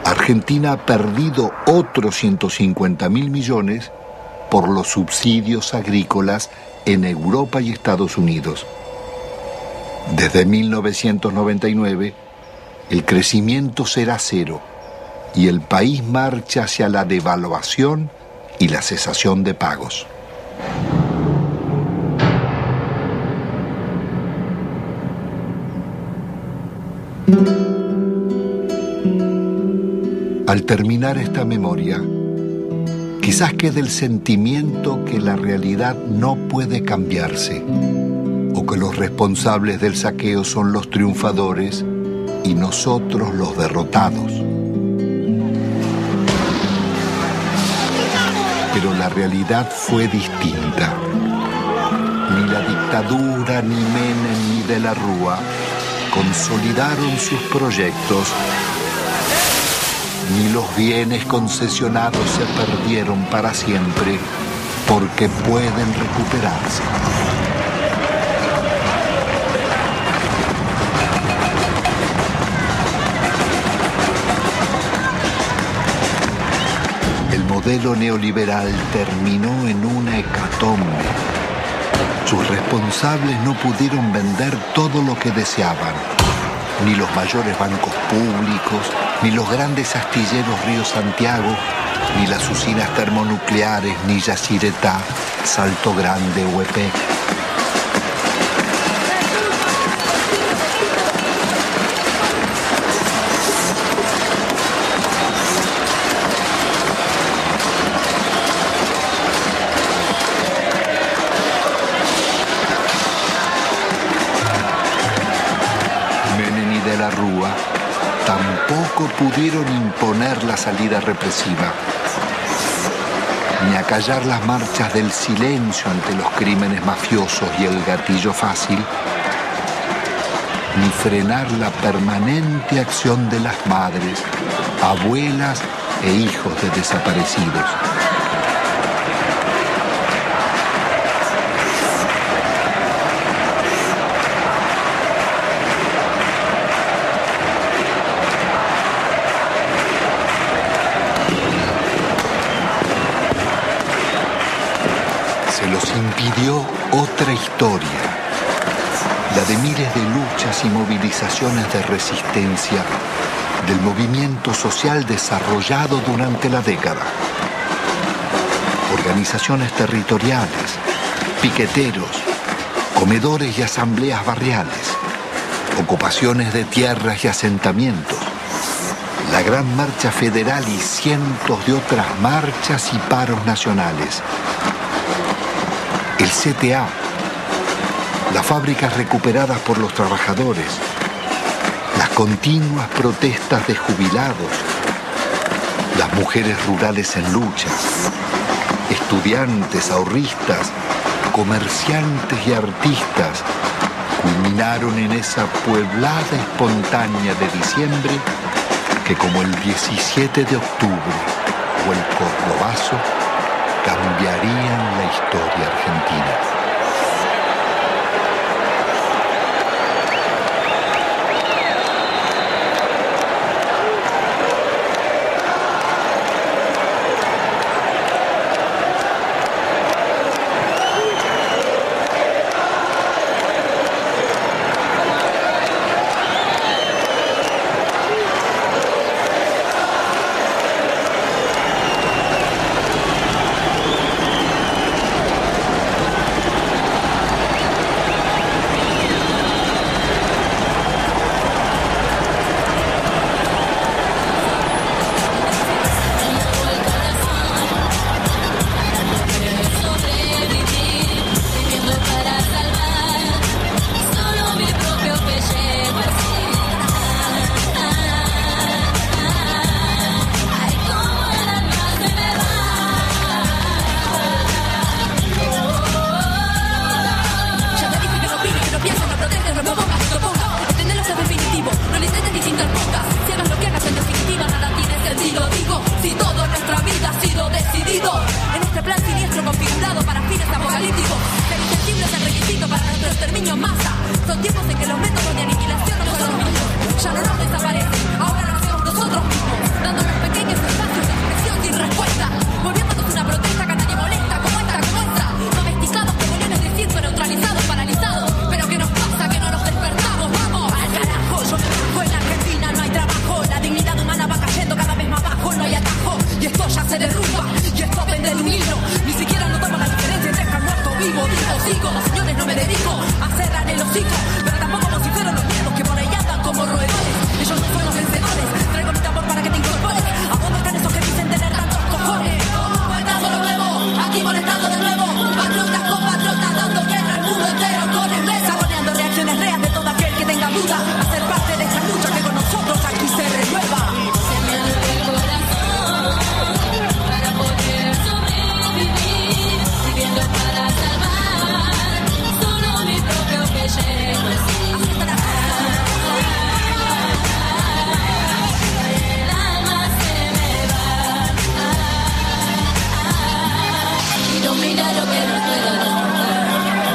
Argentina ha perdido otros 150.000 millones por los subsidios agrícolas en Europa y Estados Unidos. Desde 1999, el crecimiento será cero y el país marcha hacia la devaluación y la cesación de pagos. Al terminar esta memoria, quizás quede el sentimiento que la realidad no puede cambiarse, o que los responsables del saqueo son los triunfadores y nosotros los derrotados. Pero la realidad fue distinta. Ni la dictadura, ni Menem, ni de la Rúa consolidaron sus proyectos, ni los bienes concesionados se perdieron para siempre, porque pueden recuperarse. El modelo neoliberal terminó en una hecatombe. Sus responsables no pudieron vender todo lo que deseaban, ni los mayores bancos públicos, ni los grandes astilleros Río Santiago, ni las usinas termonucleares, ni Yacyretá, Salto Grande o EPEC. Tampoco pudieron imponer la salida represiva, ni acallar las marchas del silencio ante los crímenes mafiosos y el gatillo fácil, ni frenar la permanente acción de las madres, abuelas e hijos de desaparecidos. Impidió otra historia, la de miles de luchas y movilizaciones de resistencia del movimiento social desarrollado durante la década. Organizaciones territoriales, piqueteros, comedores y asambleas barriales, ocupaciones de tierras y asentamientos, la Gran Marcha Federal y cientos de otras marchas y paros nacionales. El CTA, las fábricas recuperadas por los trabajadores, las continuas protestas de jubilados, las mujeres rurales en lucha, estudiantes, ahorristas, comerciantes y artistas, culminaron en esa pueblada espontánea de diciembre que, como el 17 de octubre o el Cordobazo, cambiarían la historia argentina.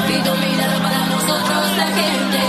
Pido milagro para nosotros la gente.